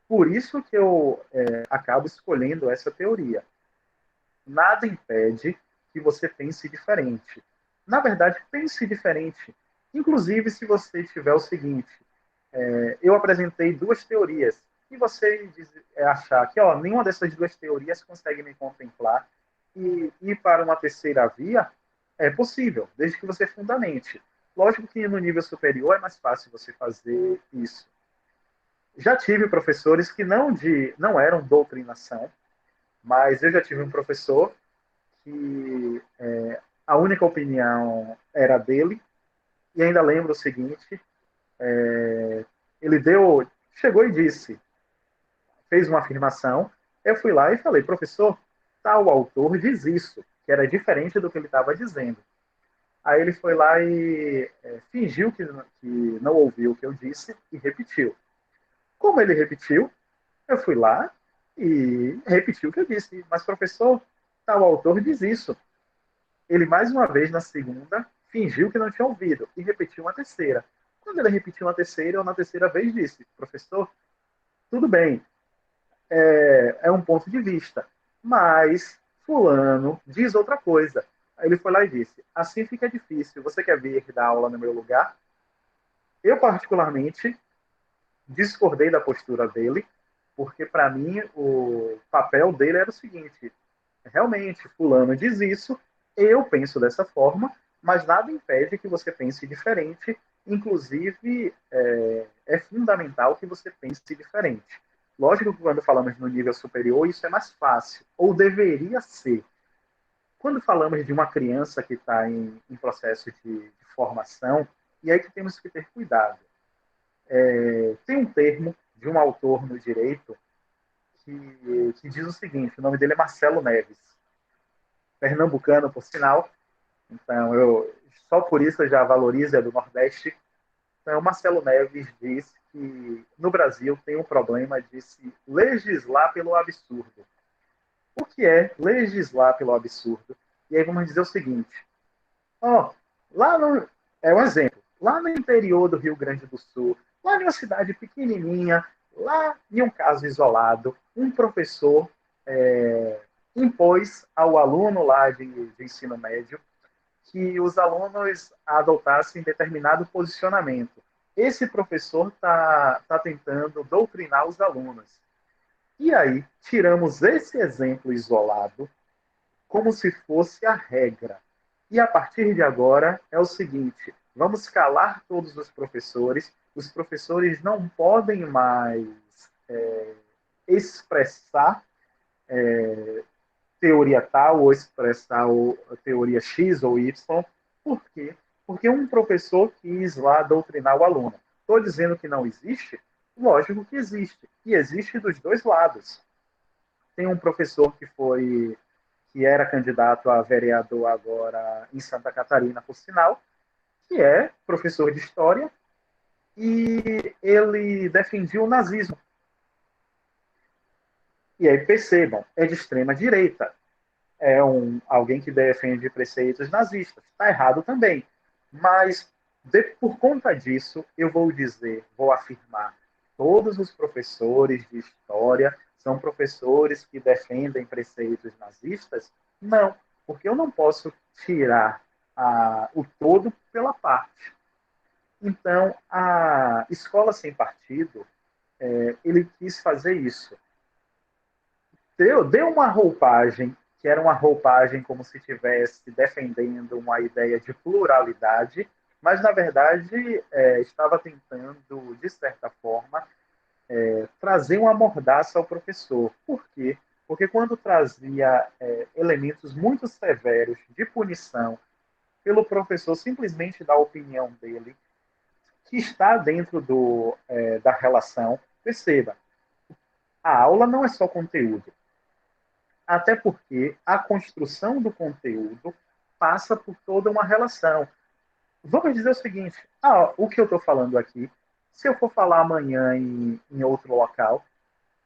Por isso que eu acabo escolhendo essa teoria. Nada impede que você pense diferente. Na verdade, pense diferente. Inclusive, se você tiver o seguinte, eu apresentei 2 teorias, e você achar que nenhuma dessas 2 teorias consegue me contemplar e ir para uma terceira via, é possível, desde que você fundamente. Lógico que no nível superior é mais fácil você fazer isso. Já tive professores que não eram doutrinação, mas eu já tive um professor que a única opinião era dele, e ainda lembro o seguinte, ele chegou e disse, fez uma afirmação, eu fui lá e falei, professor, tal autor diz isso, que era diferente do que ele estava dizendo. Aí ele foi lá e fingiu que não ouviu o que eu disse e repetiu. Como ele repetiu, eu fui lá e repeti o que eu disse. Mas, professor, tal autor diz isso. Ele, mais uma vez, na segunda, fingiu que não tinha ouvido e repetiu uma terceira. Quando ele repetiu uma terceira, eu, na terceira vez, disse, professor, tudo bem, é um ponto de vista, mas fulano diz outra coisa. Aí ele foi lá e disse, assim fica difícil, você quer vir dar aula no meu lugar? Eu, particularmente, discordei da postura dele, porque, para mim, o papel dele era o seguinte, realmente, fulano diz isso, eu penso dessa forma, mas nada impede que você pense diferente, inclusive é fundamental que você pense diferente. Lógico que quando falamos no nível superior, isso é mais fácil, ou deveria ser. Quando falamos de uma criança que está em processo de formação, e aí que temos que ter cuidado. Tem um termo de um autor no direito que diz o seguinte, o nome dele é Marcelo Neves, pernambucano, por sinal, então só por isso eu já valorizo, é do Nordeste. Então, Marcelo Neves diz que no Brasil tem um problema de se legislar pelo absurdo. O que é legislar pelo absurdo? E aí vamos dizer o seguinte, é um exemplo, lá no interior do Rio Grande do Sul, lá em uma cidade pequenininha, lá em um caso isolado, um professor impôs ao aluno lá de ensino médio que os alunos adotassem determinado posicionamento. Esse professor está tentando doutrinar os alunos. E aí, tiramos esse exemplo isolado como se fosse a regra. E a partir de agora é o seguinte, vamos calar todos os professores não podem mais expressar teoria tal ou expressar teoria X ou Y. Por quê? Porque um professor quis lá doutrinar o aluno. Estou dizendo que não existe? Lógico que existe. E existe dos dois lados. Tem um professor que era candidato a vereador agora em Santa Catarina, por sinal, que é professor de história, e ele defendia o nazismo. E aí percebam, é de extrema direita. É alguém que defende preceitos nazistas. Está errado também. Mas, por conta disso, eu vou afirmar, todos os professores de história são professores que defendem preceitos nazistas? Não, porque eu não posso tirar o todo pela parte. Então, a Escola Sem Partido, ele quis fazer isso. Deu uma roupagem, que era uma roupagem como se estivesse defendendo uma ideia de pluralidade, mas, na verdade, estava tentando, de certa forma, trazer uma mordaça ao professor. Por quê? Porque quando trazia elementos muito severos de punição pelo professor simplesmente dar a opinião dele, que está dentro da relação, perceba, a aula não é só conteúdo. Até porque a construção do conteúdo passa por toda uma relação. Vamos dizer o seguinte, o que eu estou falando aqui, se eu for falar amanhã em outro local,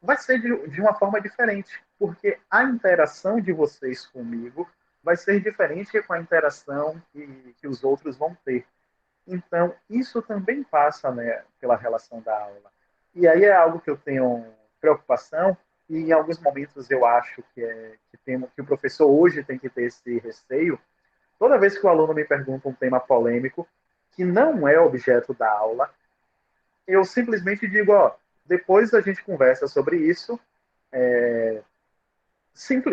vai ser de uma forma diferente, porque a interação de vocês comigo vai ser diferente com a interação que os outros vão ter. Então, isso também passa, né, pela relação da aula. E aí é algo que eu tenho preocupação, e em alguns momentos eu acho que o professor hoje tem que ter esse receio. Toda vez que o aluno me pergunta um tema polêmico, que não é objeto da aula, eu simplesmente digo, depois a gente conversa sobre isso.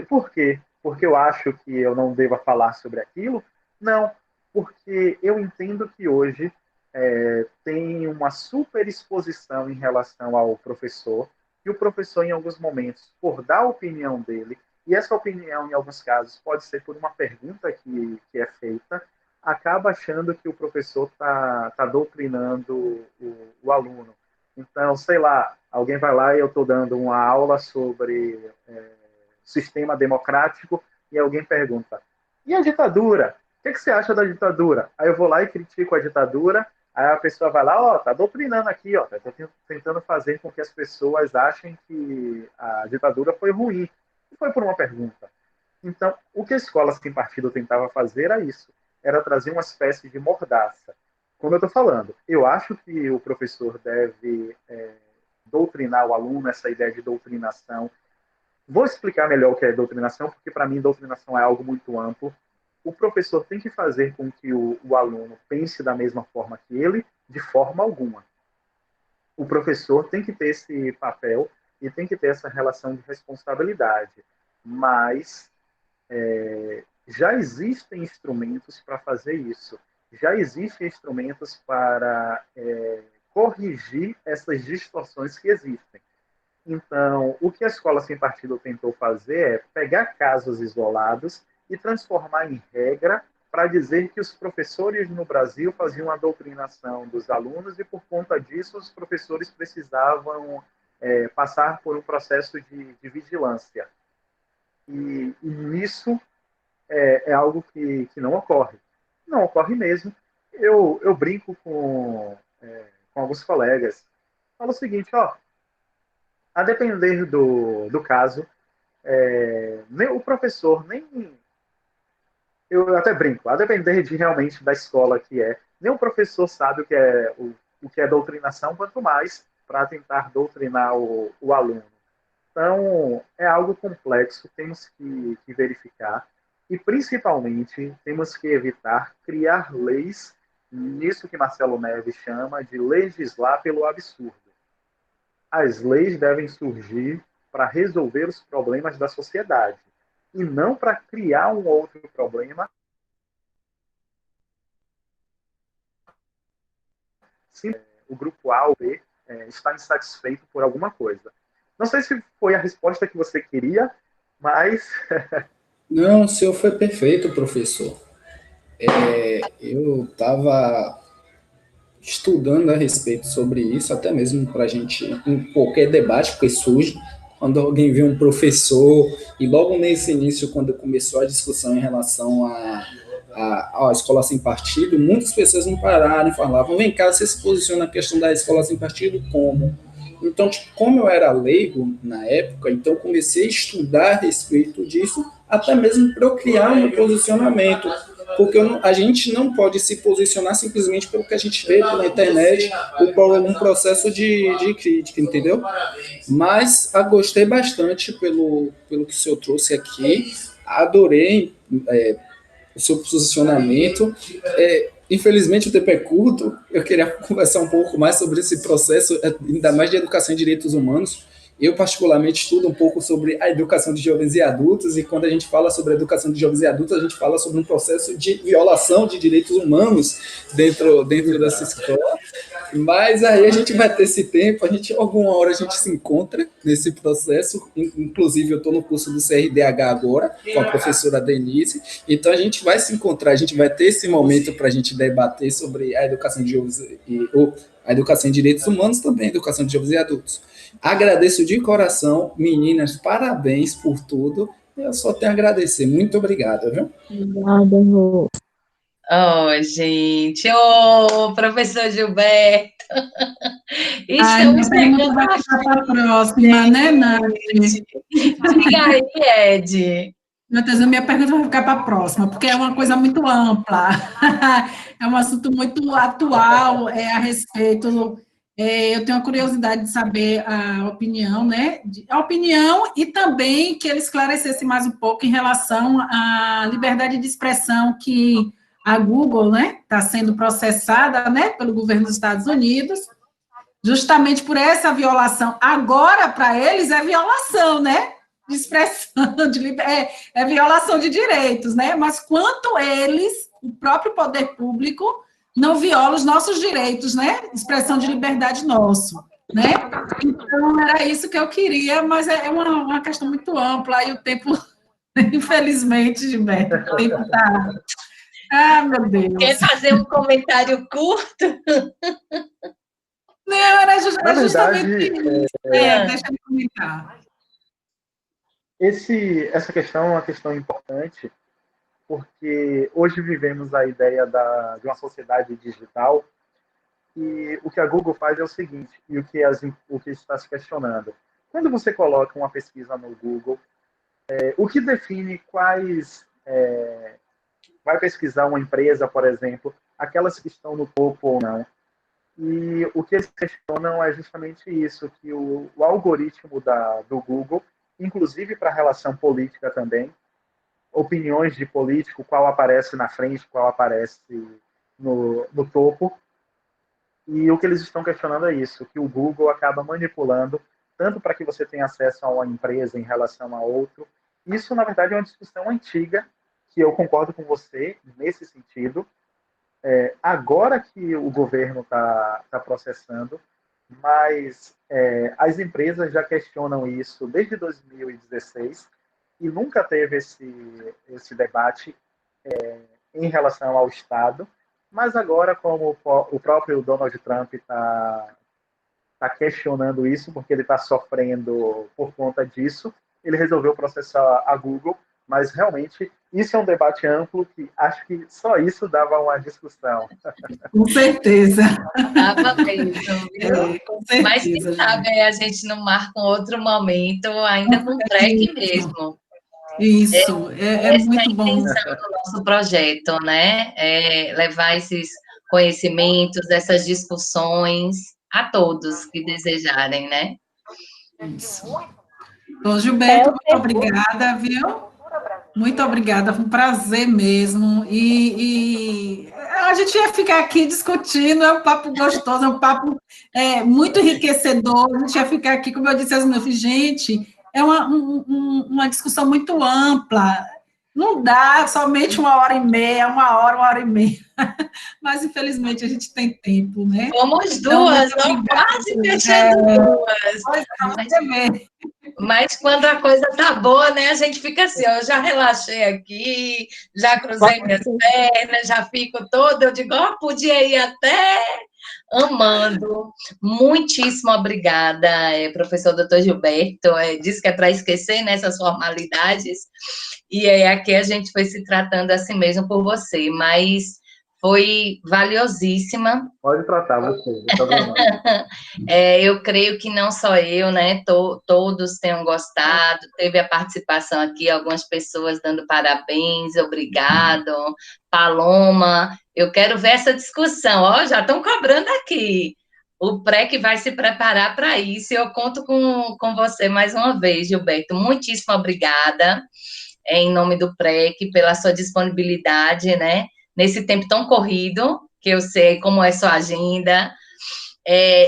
Por quê? Porque eu acho que eu não deva falar sobre aquilo? Não, porque eu entendo que hoje tem uma superexposição em relação ao professor, e o professor, em alguns momentos, por dar a opinião dele, e essa opinião, em alguns casos, pode ser por uma pergunta que é feita, acaba achando que o professor está doutrinando o aluno. Então, sei lá, alguém vai lá e eu estou dando uma aula sobre sistema democrático, e alguém pergunta, e a ditadura? O que você acha da ditadura? Aí eu vou lá e critico a ditadura, aí a pessoa vai lá, tá doutrinando aqui, tá tentando fazer com que as pessoas achem que a ditadura foi ruim. E foi por uma pergunta. Então, o que a Escola Sem Partido tentava fazer era isso, era trazer uma espécie de mordaça. Como eu estou falando, eu acho que o professor deve doutrinar o aluno, essa ideia de doutrinação. Vou explicar melhor o que é doutrinação, porque para mim doutrinação é algo muito amplo. O professor tem que fazer com que o aluno pense da mesma forma que ele, de forma alguma. O professor tem que ter esse papel e tem que ter essa relação de responsabilidade. Mas já existem instrumentos para fazer isso. Já existem instrumentos para corrigir essas distorções que existem. Então, o que a Escola Sem Partido tentou fazer é pegar casos isolados e transformar em regra para dizer que os professores no Brasil faziam a doutrinação dos alunos e, por conta disso, os professores precisavam passar por um processo de vigilância. E nisso é algo que não ocorre. Não ocorre mesmo. Eu brinco com alguns colegas. Falo o seguinte, a depender do caso, nem o professor, nem... Eu até brinco, a depender realmente da escola que nem o professor sabe o que é doutrinação, quanto mais para tentar doutrinar o aluno. Então, é algo complexo, temos que verificar. E, principalmente, temos que evitar criar leis, nisso que Marcelo Neves chama de legislar pelo absurdo. As leis devem surgir para resolver os problemas da sociedade, e não para criar um outro problema se o grupo A ou B está insatisfeito por alguma coisa. Não sei se foi a resposta que você queria, mas... Não, o senhor foi perfeito, professor. Eu estava estudando a respeito sobre isso, até mesmo para a gente, em qualquer debate que surge, quando alguém vê um professor, e logo nesse início, quando começou a discussão em relação à escola sem partido, muitas pessoas não pararam e falavam, vem cá, você se posiciona na questão da escola sem partido como? Então, como eu era leigo na época, então comecei a estudar a respeito disso, até mesmo para eu criar um posicionamento, porque a gente não pode se posicionar simplesmente pelo que a gente vê pela internet ou por algum processo de crítica, entendeu? Mas gostei bastante pelo que o senhor trouxe aqui, adorei o seu posicionamento. Infelizmente o tempo é curto, eu queria conversar um pouco mais sobre esse processo, ainda mais de educação e direitos humanos. Eu, particularmente, estudo um pouco sobre a educação de jovens e adultos, e quando a gente fala sobre a educação de jovens e adultos, a gente fala sobre um processo de violação de direitos humanos dentro dessa escola. Mas aí a gente vai ter esse tempo, alguma hora a gente se encontra nesse processo, inclusive eu estou no curso do CRDH agora, com a professora Denise, então a gente vai se encontrar, a gente vai ter esse momento para a gente debater sobre a educação de jovens a educação em direitos humanos, também a educação de jovens e adultos. Agradeço de coração, meninas, parabéns por tudo, eu só tenho a agradecer, muito obrigado, viu? Obrigada, Rô. Oh, gente, professor Gilberto. Estamos chegando para a próxima, né, Nath? Diga aí, Ed. Matheus, a minha pergunta vai ficar para a próxima, porque é uma coisa muito ampla, é um assunto muito atual a respeito. Eu tenho a curiosidade de saber a opinião, né? A opinião e também que ele esclarecesse mais um pouco em relação à liberdade de expressão que a Google, né, está sendo processada, né, pelo governo dos Estados Unidos, justamente por essa violação. Agora, para eles, é violação, né? De expressão, é violação de direitos, né? Mas quanto eles, o próprio poder público, não viola os nossos direitos, né? Expressão de liberdade nosso, né? Então, era isso que eu queria, mas é uma questão muito ampla, e o tempo, infelizmente, Gilberto, o tempo está... Ah, meu Deus. Quer fazer um comentário curto? Não, era justamente isso. Deixa eu comentar. Essa questão é uma questão importante, porque hoje vivemos a ideia de uma sociedade digital, e o que a Google faz é o seguinte, e o que está se questionando. Quando você coloca uma pesquisa no Google, o que define quais... vai pesquisar uma empresa, por exemplo, aquelas que estão no topo ou não. E o que eles questionam é justamente isso, que o algoritmo do Google, inclusive para a relação política também, opiniões de político, qual aparece na frente, qual aparece no topo, e o que eles estão questionando é isso, que o Google acaba manipulando, tanto para que você tenha acesso a uma empresa em relação a outro. Isso, na verdade, é uma discussão antiga, que eu concordo com você nesse sentido. Agora que o governo está processando, mas as empresas já questionam isso desde 2016 e nunca teve esse debate em relação ao Estado. Mas agora, como o próprio Donald Trump está questionando isso, porque ele está sofrendo por conta disso, ele resolveu processar a Google. Mas, realmente, isso é um debate amplo que acho que só isso dava uma discussão. Com certeza. Dava mesmo, viu? Com certeza. Mas, quem sabe, a gente não marca um outro momento, ainda com PREC mesmo. Isso, é muito bom. Essa é a intenção do nosso projeto, né? Levar esses conhecimentos, essas discussões a todos que desejarem, né? Isso. Bom, Gilberto, muito obrigada, viu? Muito obrigada, foi um prazer mesmo. E a gente ia ficar aqui discutindo, é um papo gostoso, é um papo muito enriquecedor. A gente ia ficar aqui, como eu disse aos meus filhos, gente, é uma discussão muito ampla. Não dá somente 1h30, 1 hora e meia. Mas, infelizmente, a gente tem tempo, né? Fomos Então, duas, não quase fechando duas. Mas quando a coisa tá boa, né, a gente fica assim, ó, eu já relaxei aqui, já cruzei minhas pernas, já fico toda, eu digo, ó, podia ir até amando. Muitíssimo obrigada, professor Dr. Gilberto, disse que é para esquecer nessas formalidades, e aqui a gente foi se tratando assim mesmo por você, mas foi valiosíssima. Pode tratar você. Eu creio que não só eu, né? Todos tenham gostado. Teve a participação aqui, algumas pessoas dando parabéns, obrigado. Paloma, eu quero ver essa discussão. Ó, já estão cobrando aqui. O PREC vai se preparar para isso. Eu conto com você mais uma vez, Gilberto. Muitíssimo obrigada, em nome do PREC, pela sua disponibilidade, né? Nesse tempo tão corrido, que eu sei como é sua agenda.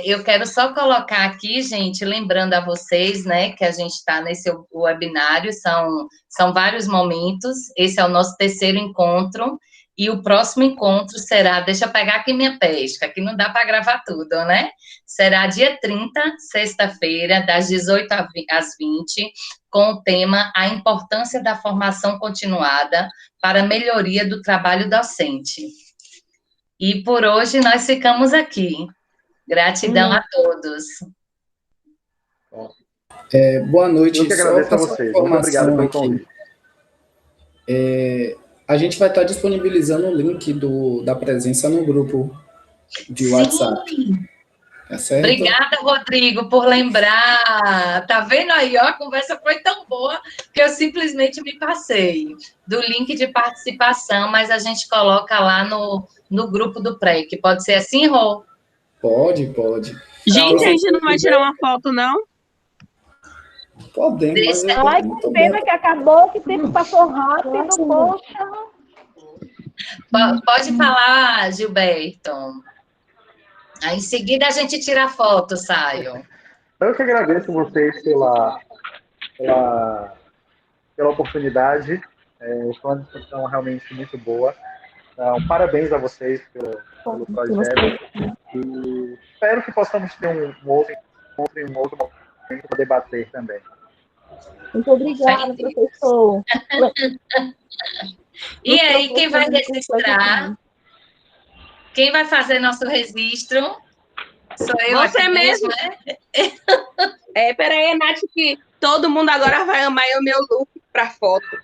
Eu quero só colocar aqui, gente, lembrando a vocês, né, que a gente está nesse webinário, são vários momentos, esse é o nosso 3º encontro, e o próximo encontro será, deixa eu pegar aqui minha pesca, que não dá para gravar tudo, né? Será dia 30, sexta-feira, das 18 às 20, com o tema A Importância da Formação Continuada para a Melhoria do Trabalho Docente. E por hoje nós ficamos aqui. Gratidão a todos. Boa noite. Eu que agradeço a vocês. Muito obrigado pelo convite. A gente vai estar disponibilizando o link da presença no grupo de WhatsApp. Tá certo? Obrigada, Rodrigo, por lembrar. Tá vendo aí, ó? A conversa foi tão boa que eu simplesmente me passei do link de participação, mas a gente coloca lá no grupo do PREC. Pode ser assim, Rô? Pode. Gente, a gente não vai tirar uma foto, não? Podemos. Ai, que pena que acabou, que o tempo passou rápido, poxa. Pode falar, Gilberto. Aí, em seguida, a gente tira a foto, Saio. Eu que agradeço vocês pela oportunidade. Foi uma discussão realmente muito boa. Então, parabéns a vocês pelo projeto. E espero que possamos ter um outro momento para debater também. Muito obrigada, professor. E aí, quem vai registrar? Quem vai fazer nosso registro? Sou eu. Você mesmo, né? Peraí, Nath, que todo mundo agora vai amar o meu look para foto.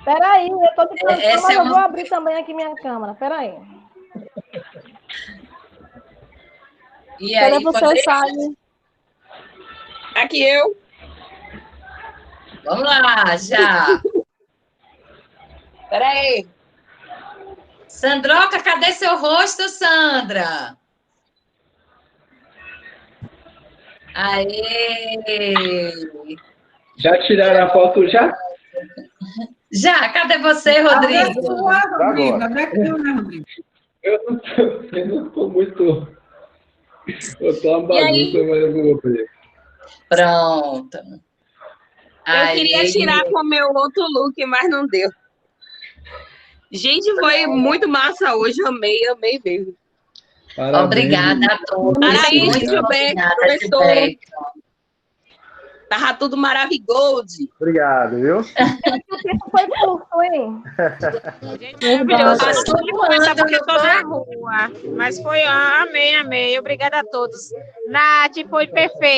Peraí, eu tô tentando, mas eu vou abrir também aqui minha câmera. Peraí. E aí, cadê você, Saio? Aqui eu. Vamos lá, já. Peraí. Sandroca, cadê seu rosto, Sandra? Aê! Já tiraram a foto, já? Já, cadê você, Rodrigo? Rodrigo. Eu não tô muito... Eu tô uma bagunça, mas eu vou ver. Pronto. Eu queria tirar com o meu outro look, mas não deu. Gente, foi muito massa hoje, amei mesmo. Parabéns. Obrigada a todos. Parabéns, Gilberto, professor. Tava tudo maravilhoso. Obrigado, viu? O tempo foi curto, hein? Maravilhoso. Porque eu tô na rua. Mas foi, amei. Obrigada a todos. Nath, foi perfeito.